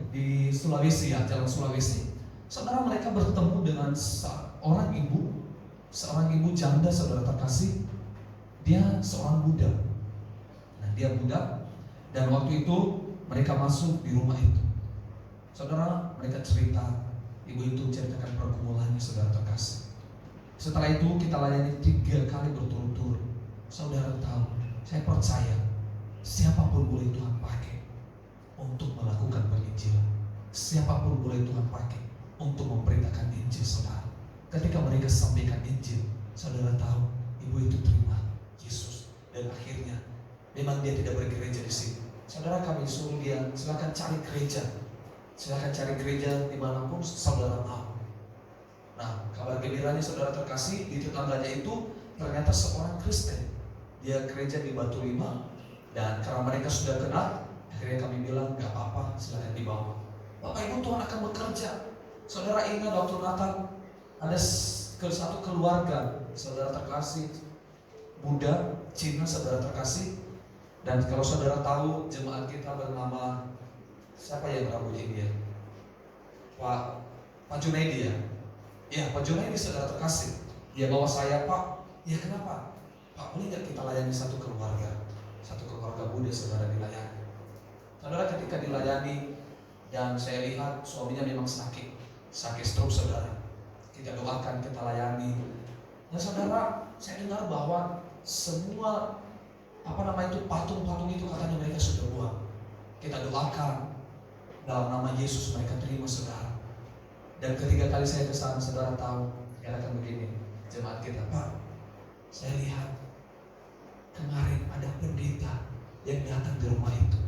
di Sulawesi ya, Jalan Sulawesi. Saudara, mereka bertemu dengan seorang ibu janda, saudara terkasih. Dia seorang Buddha. Nah, dia Buddha, dan waktu itu mereka masuk di rumah itu. Saudara, mereka cerita, ibu itu ceritakan pergumulannya, saudara terkasih. Setelah itu kita layani 3 kali berturut-turut. Saudara tahu, saya percaya siapapun boleh Tuhan pakai untuk melakukan penginjilan. Siapapun boleh Tuhan pakai untuk memberitakan Injil, saudara. Ketika mereka sampaikan Injil, saudara tahu, ibu itu terima Yesus. Dan akhirnya, memang dia tidak bergereja di sini. Saudara, kami suruh dia, silakan cari gereja. Silakan cari gereja dimanapun saudara mau. Nah, kabar gembiranya saudara terkasih, di tetangganya itu ternyata seorang Kristen. Dia gereja di Batu Lima, dan karena mereka sudah kenal, akhirnya kami bilang, gak apa-apa, silakan dibawa. Bapak Ibu, Tuhan akan bekerja. Saudara ingat waktu Natal, ada satu keluarga, saudara terkasih, Buddha, Cina, saudara terkasih. Dan kalau saudara tahu, jemaat kita bernama, siapa yang rambutnya dia? Pak Junaidi ya? Ya, Pak Junaidi, saudara terkasih. Dia bawa saya, Pak. Ya, kenapa? Pak, boleh gak kita layani satu keluarga Buddha, saudara, dilayani. Saudara, ketika dilayani, dan saya lihat suaminya memang sakit stroke, saudara. Kita doakan, kita layani. Nah, saudara, saya dengar bahwa semua patung-patung itu katanya mereka sudah buang. Kita doakan dalam nama Yesus, mereka terima, saudara. Dan ketiga kali saya ke sana, saudara tahu, katakan begini, jemaat kita, Pak, saya lihat kemarin ada pendeta yang datang di rumah itu.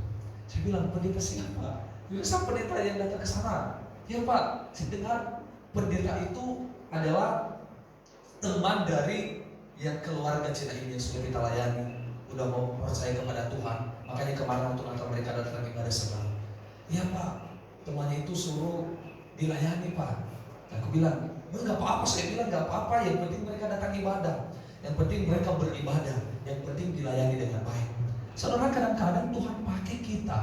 Saya bilang, pendeta siapa? Siapa pendeta yang datang ke sana? Ya Pak, saya dengar pendeta itu adalah teman dari yang keluarga Cina ini yang sudah kita layani, udah mau percaya kepada Tuhan. Makanya kemarin waktu Natal mereka datang ibadah sebelah. Iya Pak, temannya itu suruh dilayani Pak. Aku bilang, nggak apa-apa. Saya bilang nggak apa-apa. Yang penting mereka datang ibadah. Yang penting mereka beribadah. Yang penting dilayani dengan baik. Saudara, kadang-kadang Tuhan pakai kita,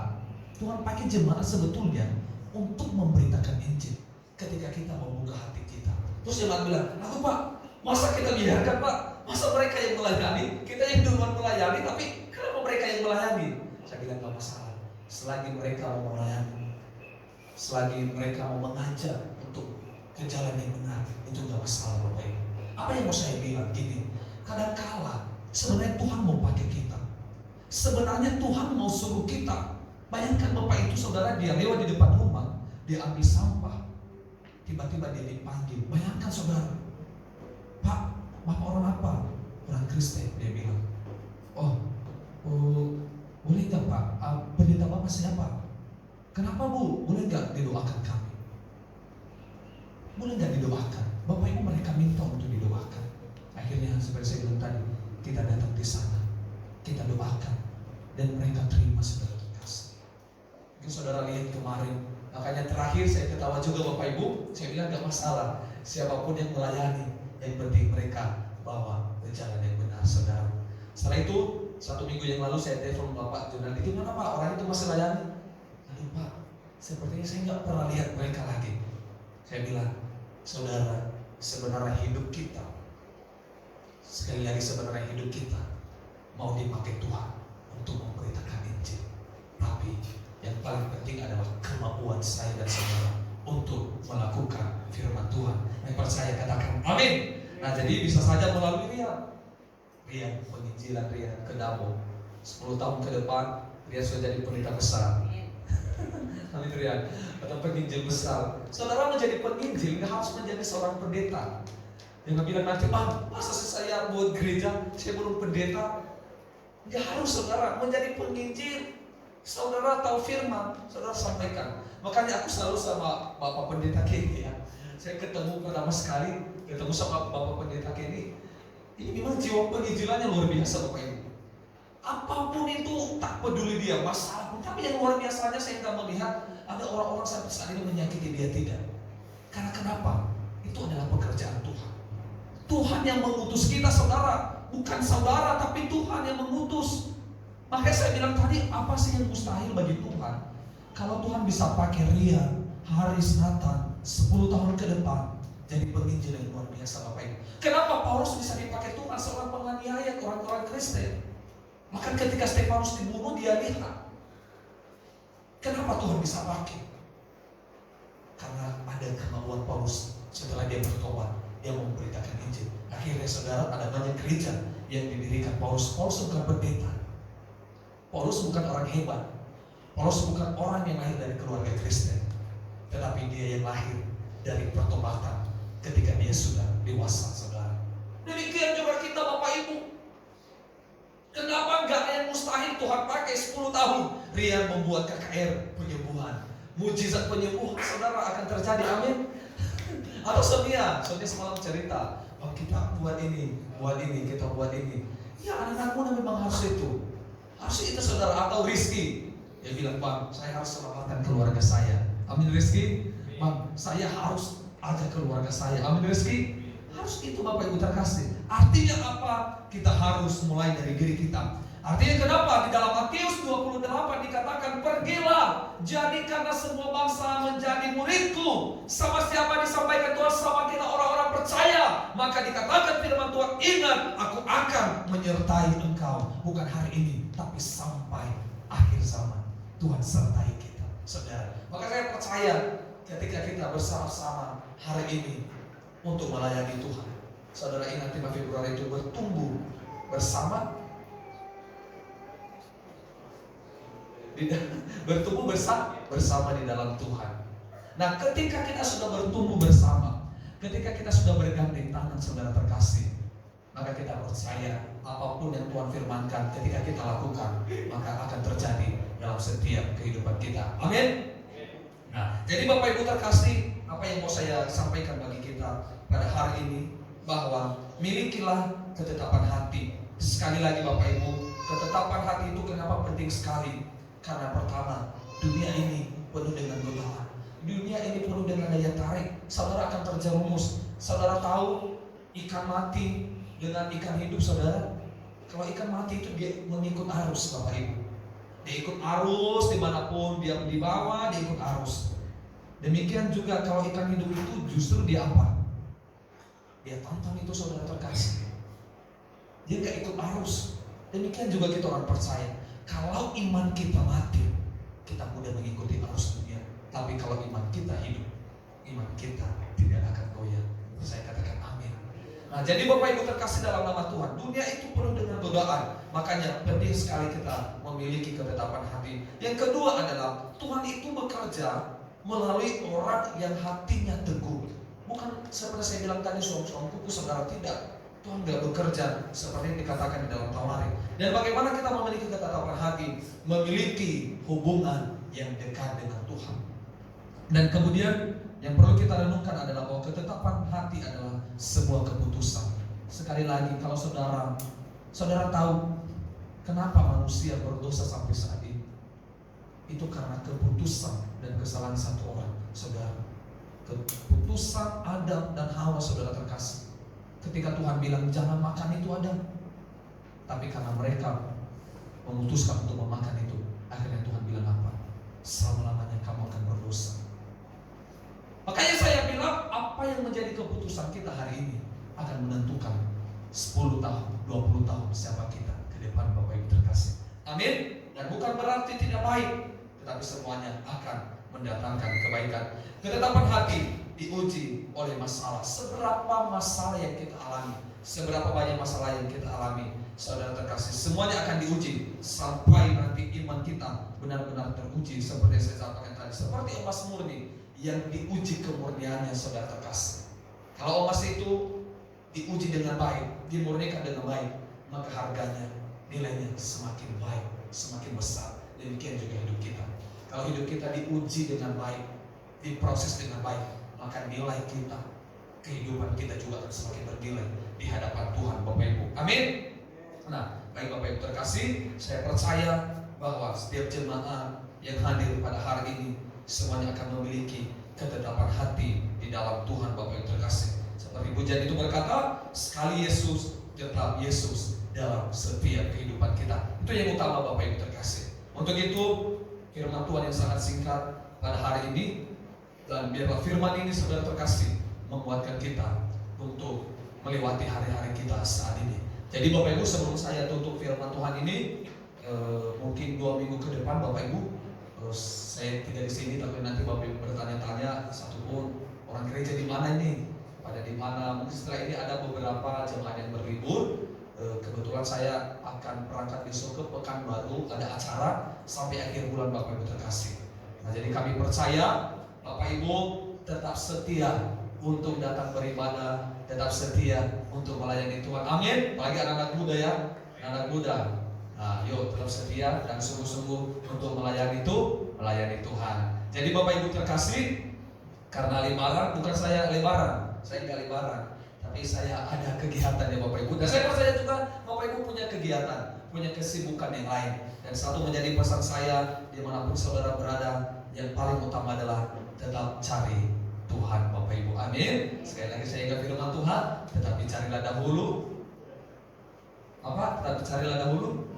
Tuhan pakai jemaat sebetulnya untuk memberitakan Injil ketika kita membuka hati kita. Terus jemaat bilang, aku Pak, masa kita biarkan Pak? Masa mereka yang melayani? Kita yang duluan melayani, tapi kenapa mereka yang melayani? Saya bilang gak masalah. Selagi mereka mau melayani, selagi mereka mau mengajak untuk ke jalan yang benar, itu gak masalah Bapak Ibu. Apa yang mau saya bilang gini, kadang-kala sebenarnya Tuhan mau pakai kita. Sebenarnya Tuhan mau suruh kita. Bayangkan Bapak itu saudara, dia lewat di depan rumah, dia ambil sampah, tiba-tiba dia dipanggil. Bayangkan saudara, Pak, Bapak orang apa? Orang Kristen. Dia bilang, oh, boleh gak Pak? Pendeta Bapak siapa? Kenapa Bu? Boleh gak didoakan kami? Boleh gak didoakan? Bapak Ibu mereka minta untuk didoakan. Akhirnya seperti saya bilang tadi, kita datang di sana, kita doakan, dan mereka terima sebagai kasih. Mungkin saudara lihat kemarin, makanya terakhir saya ketawa juga Bapak Ibu. Saya bilang gak masalah, siapapun yang melayani, yang penting mereka bawa ke jalan yang benar, saudara. Setelah itu, 1 minggu yang lalu saya telepon Bapak jurnal itu, mana Pak, orang itu masih layani? Aduh Pak, sepertinya saya nggak pernah lihat mereka lagi. Saya bilang, saudara, sebenarnya hidup kita, sekali lagi sebenarnya hidup kita mau dipakai Tuhan untuk memberitakan Injil. Tapi yang paling penting adalah kemampuan saya dan saudara untuk melakukan firman Tuhan. Yang percaya katakan amin. Nah, jadi bisa saja melalui Rian penginjilan Rian ke Dabo. 10 tahun ke depan Rian sudah jadi pendeta besar. Amin Rian. Atau penginjil besar. Saudara menjadi penginjil nggak harus menjadi seorang pendeta. Yang bilang nanti, masa saya buat gereja, saya belum pendeta. Nggak harus saudara menjadi penginjil. Saudara tahu firman, saudara sampaikan. Makanya aku selalu sama Bapak Pendeta Kenny ya. Saya ketemu pertama sekali, ketemu sama Bapak Pendeta Kenny. Ini memang jiwa penginjilannya luar biasa Bapak Ibu. Apapun itu tak peduli dia, masalah pun. Tapi yang luar biasanya saya tidak melihat ada orang-orang sampai saat ini menyakiti dia, tidak. Karena kenapa? Itu adalah pekerjaan Tuhan. Tuhan yang mengutus kita saudara, bukan saudara tapi Tuhan yang mengutus. Makanya saya bilang tadi, apa sih yang mustahil bagi Tuhan? Kalau Tuhan bisa pakai Rian, Haris, Nathan 10 tahun ke depan jadi penginjil yang luar biasa Bapak Ibu. Kenapa Paulus bisa dipakai Tuhan seorang penganiaya orang-orang Kristen? Maka ketika Stefanus dibunuh dia lihat. Kenapa Tuhan bisa pakai? Karena ada kemauan Paulus setelah dia bertobat, dia memberitakan Injil. Akhirnya saudara ada banyak gereja yang didirikan Paulus. Paulus bukan pendeta. Paulus bukan orang hebat. Paulus bukan orang yang lahir dari keluarga Kristen, tetapi dia yang lahir dari pertobatan ketika dia sudah dewasa, saudara. Demikian juga kita Bapak Ibu. Kenapa enggak yang mustahil Tuhan pakai 10 tahun? Rian membuat KKR penyembuhan, mujizat penyembuhan saudara akan terjadi, amin. Atau Sonia semalam cerita, kita buat ini, kita buat ini. Ya anak-anakmu memang harus itu. Harus itu saudara. Atau Rizky, dia bilang, Bang, saya harus selamatkan keluarga saya. Amin Rizky. Bang, saya harus ajak keluarga saya. Amin Rizky. Harus itu Bapak Ibu terkasih. Artinya apa? Kita harus mulai dari diri kita. Artinya kenapa? Di dalam Matius 28 dikatakan, pergilah, jadikanlah semua bangsa menjadi muridku. Sama siapa disampaikan Tuhan? Sama kita orang-orang percaya. Maka dikatakan firman Tuhan, ingat, aku akan menyertai engkau. Bukan hari ini, tapi sampai akhir zaman. Tuhan sertai kita, saudara. Maka saya percaya ketika kita bersama-sama hari ini untuk melayani Tuhan. Saudara ingat 5 Februari itu bertumbuh bersama, bertumbuh bersama di dalam Tuhan. Nah, ketika kita sudah bertumbuh bersama, ketika kita sudah bergandeng tangan saudara terkasih, maka kita percaya apapun yang Tuhan firmankan ketika kita lakukan, maka akan terjadi dalam setiap kehidupan kita. Amin. Nah, jadi Bapak Ibu terkasih, apa yang mau saya sampaikan bagi kita pada hari ini, bahwa milikilah ketetapan hati. Sekali lagi Bapak Ibu, ketetapan hati itu kenapa penting sekali? Karena pertama, dunia ini penuh dengan godaan. Dunia ini penuh dengan daya tarik. Saudara akan terjerumus. Saudara tahu ikan mati dengan ikan hidup, saudara? Kalau ikan mati itu dia mengikut arus, Bapak Ibu. Dia ikut arus dimanapun dia dibawa, dia ikut arus. Demikian juga kalau ikan hidup itu justru dia apa? Dia tantang itu, saudara terkasih. Dia gak ikut arus. Demikian juga kita orang percaya. Kalau iman kita mati, kita mudah mengikuti arus dunia. Tapi kalau iman kita hidup, iman kita tidak akan goyah. Saya katakan amin. Nah, jadi Bapak Ibu terkasih dalam nama Tuhan, dunia itu penuh dengan godaan. Makanya penting sekali kita memiliki ketetapan hati. Yang kedua adalah Tuhan itu bekerja melalui orang yang hatinya teguh. Bukan seperti saya bilang tadi, suam-suam kuku, saudara, tidak. Tuhan gak bekerja seperti yang dikatakan di dalam Tawarik. Dan bagaimana kita memiliki ketetapan hati? Memiliki hubungan yang dekat dengan Tuhan. Dan kemudian yang perlu kita renungkan adalah bahwa ketetapan hati adalah sebuah keputusan. Sekali lagi, kalau saudara tahu kenapa manusia berdosa sampai saat ini, itu karena keputusan dan kesalahan satu orang, saudara. Keputusan Adam dan Hawa, saudara terkasih. Ketika Tuhan bilang jangan makan itu, Adam, tapi karena mereka memutuskan untuk memakan itu, akhirnya Tuhan bilang apa? Selama-lamanya kamu akan berdosa. Makanya saya bilang, apa yang menjadi keputusan kita hari ini akan menentukan 10 tahun, 20 tahun siapa kita ke depan, Bapak Ibu terkasih. Amin. Dan bukan berarti tidak baik, tetapi semuanya akan mendatangkan kebaikan. Ketetapan hati diuji oleh masalah. Seberapa masalah yang kita alami, seberapa banyak masalah yang kita alami, saudara terkasih, semuanya akan diuji sampai nanti iman kita benar-benar teruji. Seperti yang saya sampaikan tadi, seperti emas murni yang diuji kemurniannya, saudara terkasih. Kalau emas itu diuji dengan baik, dimurnikan dengan baik, maka harganya, nilainya semakin baik, semakin besar. Demikian juga hidup kita. Kalau hidup kita diuji dengan baik, diproses dengan baik, maka nilai kita, kehidupan kita juga akan semakin bernilai di hadapan Tuhan, Bapak Ibu. Amin. Nah, baik Bapak Ibu terkasih, saya percaya bahwa setiap jemaat yang hadir pada hari ini semuanya akan memiliki ketetapan hati di dalam Tuhan, Bapak Ibu terkasih. Seperti pujian itu berkata, sekali Yesus, tetap Yesus dalam setiap kehidupan kita. Itu yang utama, Bapak Ibu terkasih. Untuk itu, firman Tuhan yang sangat singkat pada hari ini, dan biarlah firman ini, saudara terkasih, menguatkan kita untuk melewati hari-hari kita saat ini. Jadi Bapak Ibu, sebelum saya tutup firman Tuhan ini, mungkin 2 minggu ke depan Bapak Ibu, saya tidak di sini, tapi nanti Bapak Ibu bertanya-tanya, satupun orang gereja di mana ini, pada di mana. Mungkin setelah ini ada beberapa jemaat yang berlibur. Kebetulan saya akan berangkat besok ke Pekanbaru, ada acara sampai akhir bulan, Bapak Ibu terkasih. Nah, jadi kami percaya Bapak Ibu tetap setia untuk datang beribadah, tetap setia untuk melayani Tuhan. Amin. Apalagi anak-anak muda ya, anak muda. Nah, yuk tetap setia dan sungguh-sungguh untuk melayani Tuhan. Jadi Bapak Ibu terkasih, karena lebaran, bukan saya lebaran, saya nggak lebaran, tapi saya ada kegiatan ya Bapak Ibu. Dan saya percaya juga Bapak Ibu punya kegiatan, punya kesibukan yang lain. Dan satu menjadi pesan saya dimanapun saudara berada, yang paling utama adalah tetap cari Tuhan, Bapak Ibu. Amin. Sekali lagi saya ingat firman Tuhan, tetapi carilah dahulu apa? Tetapi carilah dahulu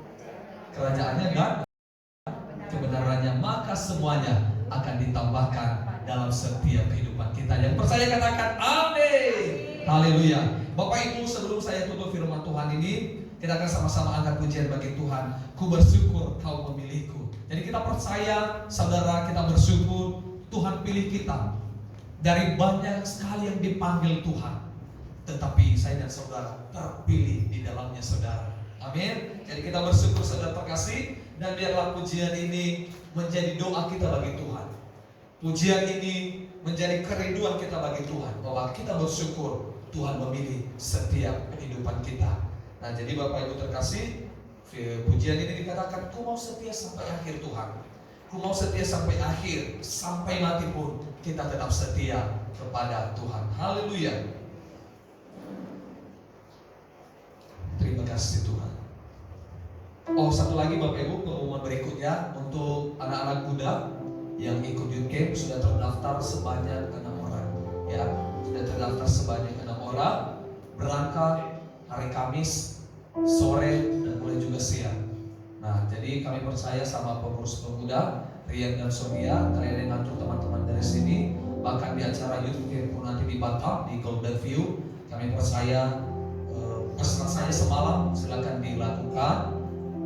kerajaannya dan kebenarannya, maka semuanya akan ditambahkan dalam setiap kehidupan kita. Yang percaya katakan amin. Haleluya. Bapak Ibu, sebelum saya tutup firman Tuhan ini, kita akan sama-sama angkat pujian bagi Tuhan. Ku bersyukur kau memilihku. Jadi kita percaya, saudara, kita bersyukur Tuhan pilih kita. Dari banyak sekali yang dipanggil Tuhan, tetapi saya dan saudara terpilih di dalamnya, saudara. Amin. Jadi kita bersyukur, saudara terkasih, dan biarlah pujian ini menjadi doa kita bagi Tuhan. Pujian ini menjadi kerinduan kita bagi Tuhan, bahwa kita bersyukur Tuhan memilih setiap kehidupan kita. Nah, jadi Bapak Ibu terkasih, pujian ini dikatakan, ku mau setia sampai akhir Tuhan. Ku mau setia sampai akhir, sampai mati pun kita tetap setia kepada Tuhan. Haleluya. kasih Tuhan. Oh, satu lagi Bapak Ibu, pengumuman berikutnya untuk anak-anak muda yang ikut youth camp sudah terdaftar sebanyak 6 orang. Ya, sudah terdaftar sebanyak 6 orang. Berangkat hari Kamis sore dan mulai juga siang. Nah, jadi kami percaya sama pengurus pemuda Rian dan Sonia, kalian yang ngatur teman-teman dari sini, bahkan di acara youth camp nanti di Batam di Golden View, kami percaya pesan saya semalam silakan dilakukan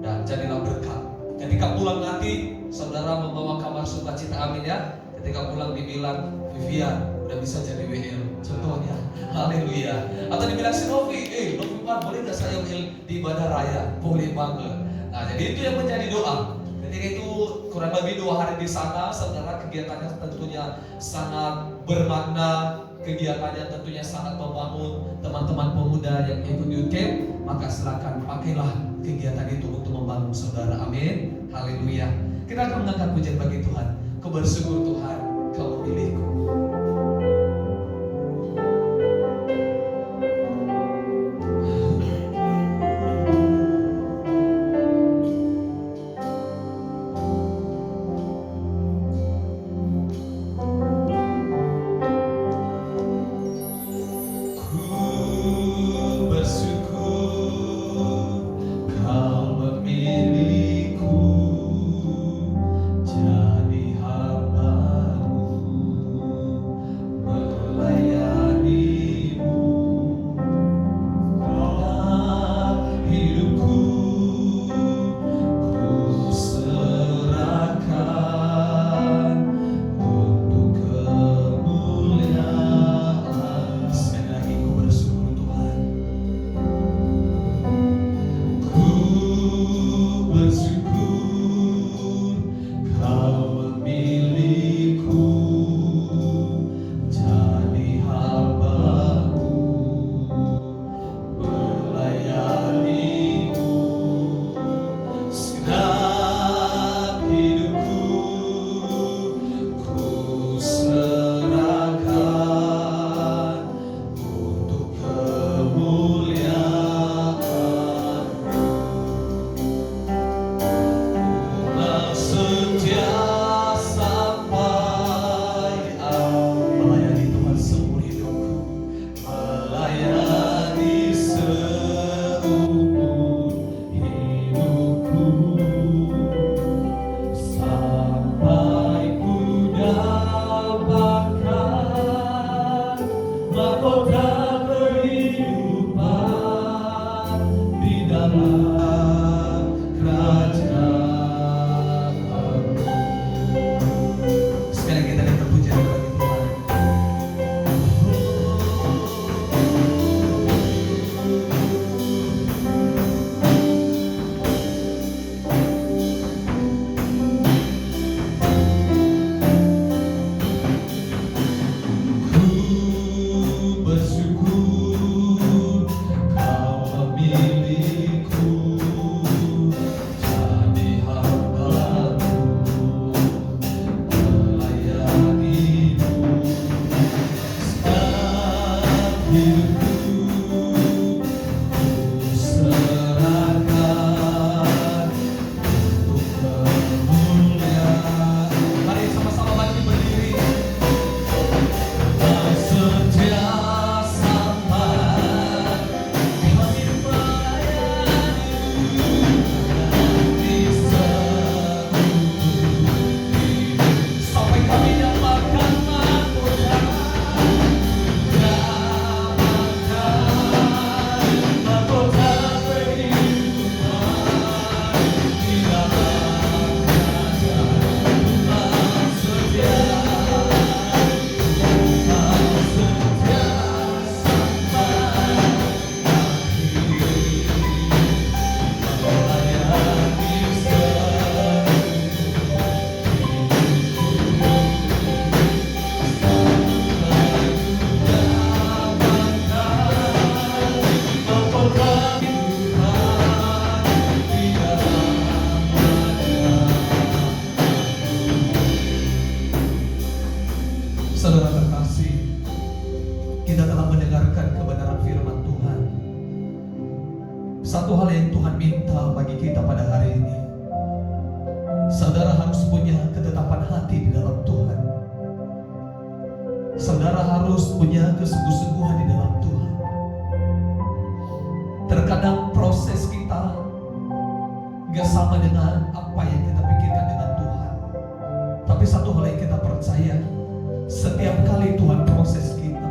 dan jadilah berkat. Ketika pulang nanti saudara membawa kabar sukacita, amin ya. Ketika pulang dibilang Vivian udah bisa jadi WL contohnya, haleluya. Atau dibilang si Novi, Novi Pak boleh gak saya WL di Bandar Raya? Boleh banget. Nah jadi itu yang menjadi doa. Ketika itu kurang lebih 2 hari di sana, saudara, kegiatannya tentunya sangat bermakna, kegiatannya tentunya sangat membangun teman-teman pemuda yang ikut youth camp. Maka silakan pakailah kegiatan itu untuk membangun saudara, amin, haleluya. Kita akan mengangkat pujian bagi Tuhan. Kau bersyukur Tuhan, Kau milikku. Jadi hambamu Satu hal yang Tuhan minta bagi kita pada hari ini, saudara harus punya ketetapan hati di dalam Tuhan. Saudara harus punya kesungguh-sungguhan di dalam Tuhan. Terkadang proses kita gak sama dengan apa yang kita pikirkan dengan Tuhan. Tapi satu hal yang kita percaya, setiap kali Tuhan proses kita,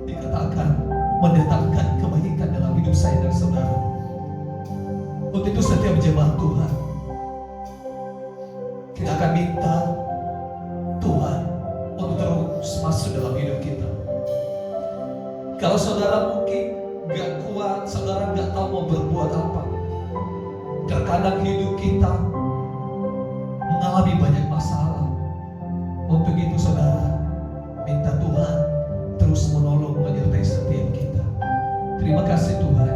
dikatakan mendatangkan kebaikan dalam hidup saya dan saudara. Untuk itu setiap jemaat Tuhan, kita akan minta Tuhan untuk terus masuk dalam hidup kita. Kalau saudara mungkin gak kuat, saudara gak tahu mau berbuat apa. Terkadang hidup kita mengalami banyak masalah. Untuk itu saudara, minta Tuhan terus menolong menyertai setiap kita. Terima kasih Tuhan,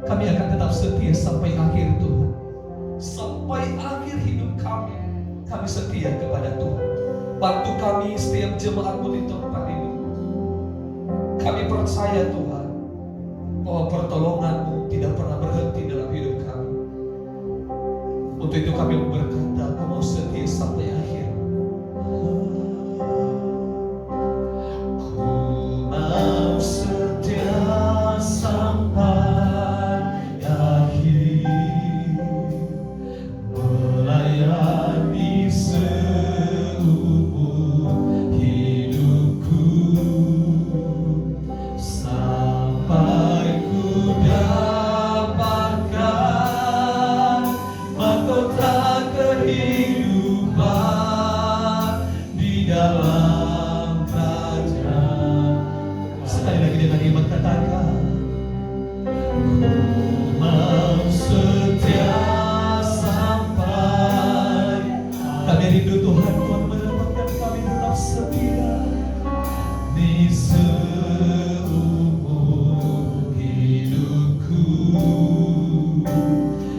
kami akan tetap setia sampai akhir Tuhan. Sampai akhir hidup kami setia kepada Tuhan. Bantu kami setiap jemaatmu di tempat ini. Kami percaya Tuhan bahwa pertolonganmu tidak pernah berhenti dalam hidup kami. Untuk itu kami berkata, aku mau setia sampai akhir. Ku mau setia sampai akhir, melayani seumur hidupku, sampai ku dapatkan mahkota kehidupan di dalam kerajaan. Sekali lagi dengan iman katakan, ku mau setia sampai. Kami rindu Tuhan, Tuhan menempatkan kami tetap setia di seumur hidupku,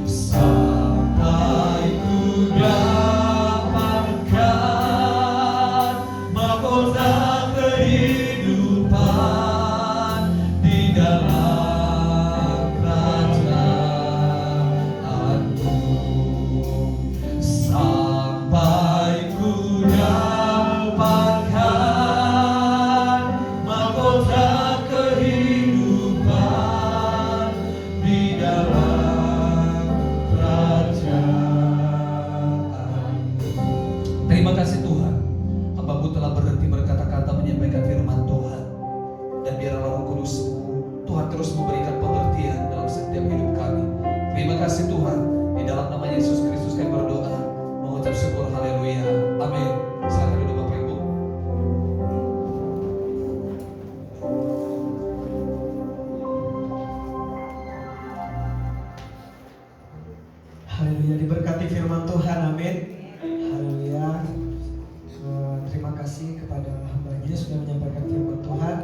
sampai ku dapatkan mahkota kehidupan di dalam kerajaanmu, sampai ku dapatkan mahkota kehidupan di dalam kerajaanmu. Terima kasih Tuhan, hamba-Mu telah berhenti berkata-kata menyampaikan firman Tuhan. Dan biarlah Roh Kudus-Mu Tuhan terus memberikan pengertian dalam setiap hidup kami. Terima kasih Tuhan, di dalam nama Yesus Kristus kami berdoa, mengucap syukur, haleluya, amin. Silakan duduk Bapak Ibu. Haleluya, diberkati firman Tuhan, amin. Haleluya. Terima kasih kepada hambanya sudah menyampaikan firman Tuhan.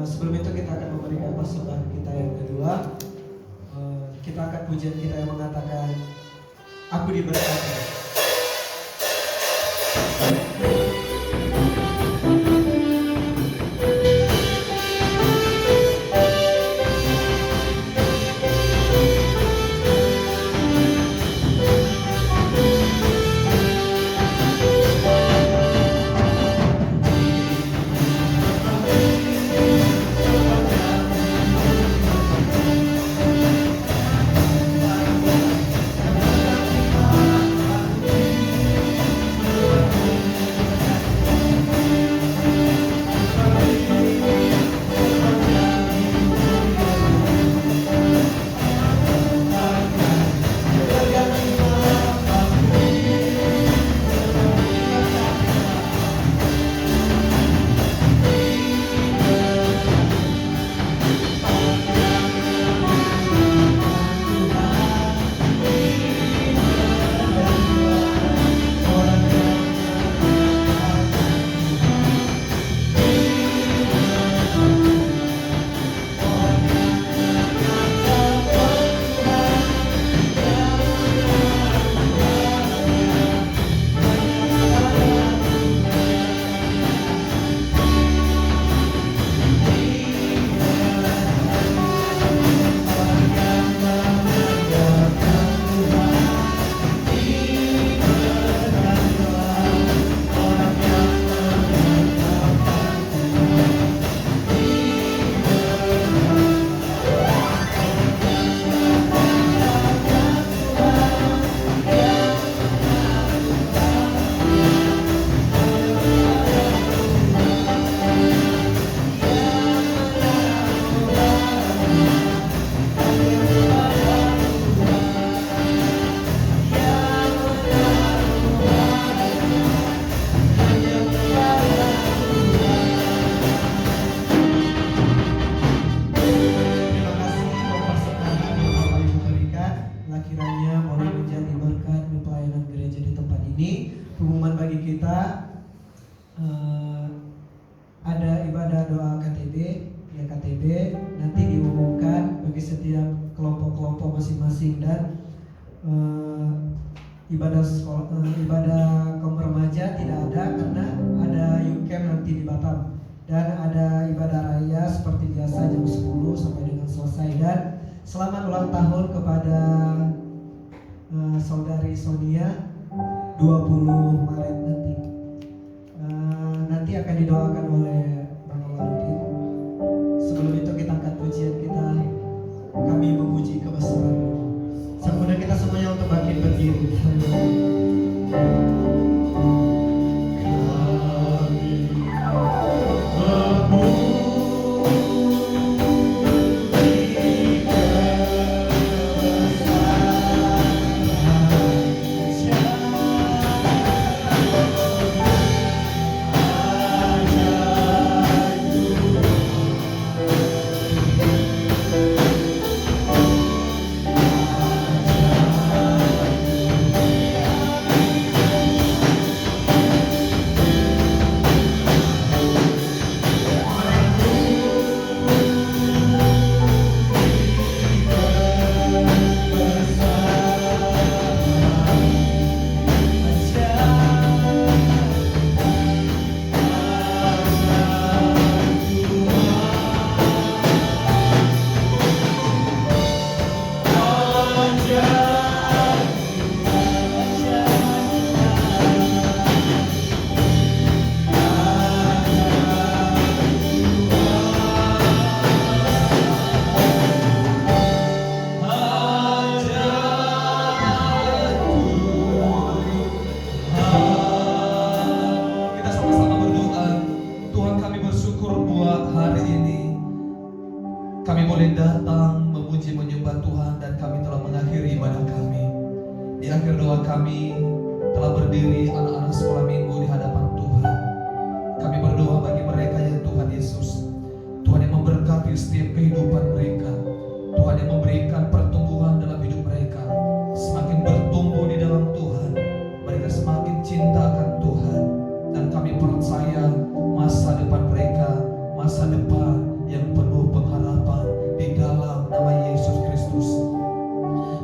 Sebelum itu kita akan memberikan persembahan kita yang kedua. Kita akan pujian kita yang mengatakan, aku diberkati. nanti diumumkan bagi setiap kelompok-kelompok masing-masing. Dan ibadah sekolah, ibadah kaum remaja tidak ada karena ada youth camp nanti di Batam, dan ada ibadah raya seperti biasa jam 10 sampai dengan selesai. Dan selamat ulang tahun kepada saudari Sonia 20 Maret nanti. Nanti akan didoakan oleh Bang Waludin. Sebelum itu kita angkat pujian kita, kami memuji kebesaran. Semoga kita semuanya untuk bangkit berdiri. Kami boleh datang memuji menyembah Tuhan, dan kami telah mengakhiri ibadah kami. Di akhir doa kami telah berdiri anak-anak sekolah minggu di hadapan Tuhan. Kami berdoa bagi mereka ya Tuhan Yesus, Tuhan yang memberkati setiap kehidupan mereka, Tuhan yang memberikan pertumbuhan dalam hidup mereka, semakin bertumbuh di dalam Tuhan, mereka semakin cinta akan Tuhan. Dan kami percaya masa depan mereka, masa depan yang penuh pengharapan di dalam nama Yesus Kristus.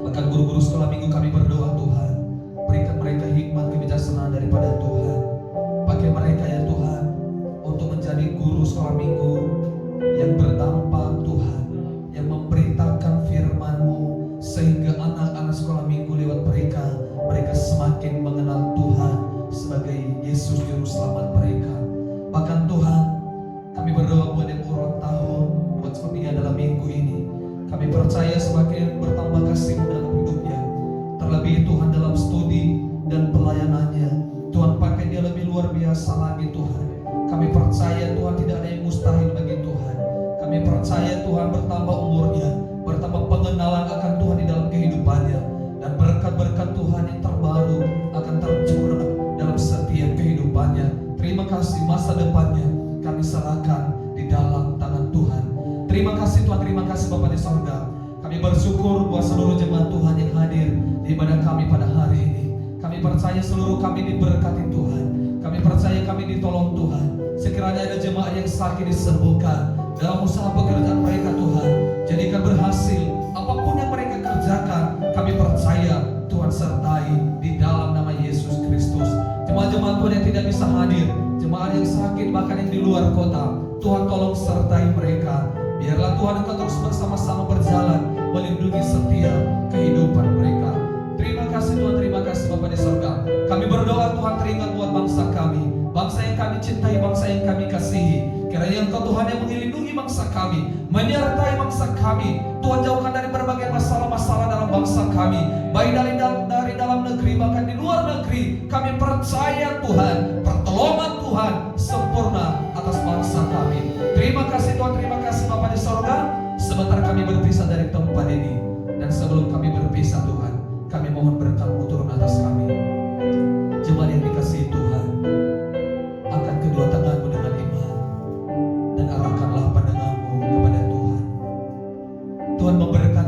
Bahkan guru-guru sekolah minggu kami berdoa, Tuhan, berikan mereka hikmat kebijaksanaan daripada Tuhan. Pakai mereka ya Tuhan untuk menjadi guru sekolah minggu yang berdampak Tuhan, yang memberitakan firman-Mu, sehingga anak-anak sekolah minggu lewat mereka semakin mengenal Tuhan sebagai Yesus Juru Selamat mereka. Bahkan Tuhan, kami berdoa buat yang ulang tahun, buat sepertinya dalam minggu ini, kami percaya semakin bertambah kasih dalam hidupnya. Terlebih Tuhan dalam studi dan pelayanannya, Tuhan pakai dia lebih luar biasa lagi Tuhan. Kami percaya Tuhan tidak ada yang mustahil bagi Tuhan. Kami percaya Tuhan bertambah umurnya, bertambah pengenalan akan Tuhan di dalam kehidupannya, dan berkat-berkat Tuhan yang terbaru akan tercurah dalam setiap kehidupannya. Terima kasih, masa depannya kami serahkan di dalam tangan Tuhan. Terima kasih Tuhan, terima kasih Bapa di sorga. Kami bersyukur buat seluruh jemaat Tuhan yang hadir di ibadah kami pada hari ini. Kami percaya seluruh kami diberkati Tuhan. Kami percaya kami ditolong Tuhan. Sekiranya ada jemaat yang sakit disembuhkan dalam usaha pekerjaan mereka Tuhan, jadikan berhasil apapun yang mereka kerjakan. Kami percaya Tuhan sertai di dalam nama Yesus Kristus. Jemaat-jemaat Tuhan yang tidak bisa hadir, jemaat yang sakit bahkan yang di luar kota, Tuhan tolong sertai mereka. Biarlah Tuhan Engkau terus bersama-sama berjalan, melindungi setiap kehidupan mereka. Terima kasih Tuhan, terima kasih Bapa di surga. Kami berdoa Tuhan, teringat buat bangsa kami, bangsa yang kami cintai, bangsa yang kami kasihi. Kiranya Engkau Tuhan yang melindungi bangsa kami, menyertai bangsa kami. Tuhan, jauhkan dari berbagai masalah-masalah dalam bangsa kami, baik dari dalam negeri bahkan di luar negeri. Kami percaya Tuhan, pertolongan Tuhan sempurna atas bangsa kami. Terima kasih Tuhan, terima kasih Bapa di sorga. Sebentar kami berpisah dari tempat ini, dan sebelum kami berpisah Tuhan, kami mohon berkat-Mu turun atas kami. Jemaat yang dikasihi Tuhan, angkat kedua tanganmu dengan iman dan arahkanlah pandanganmu kepada Tuhan. Tuhan memberkati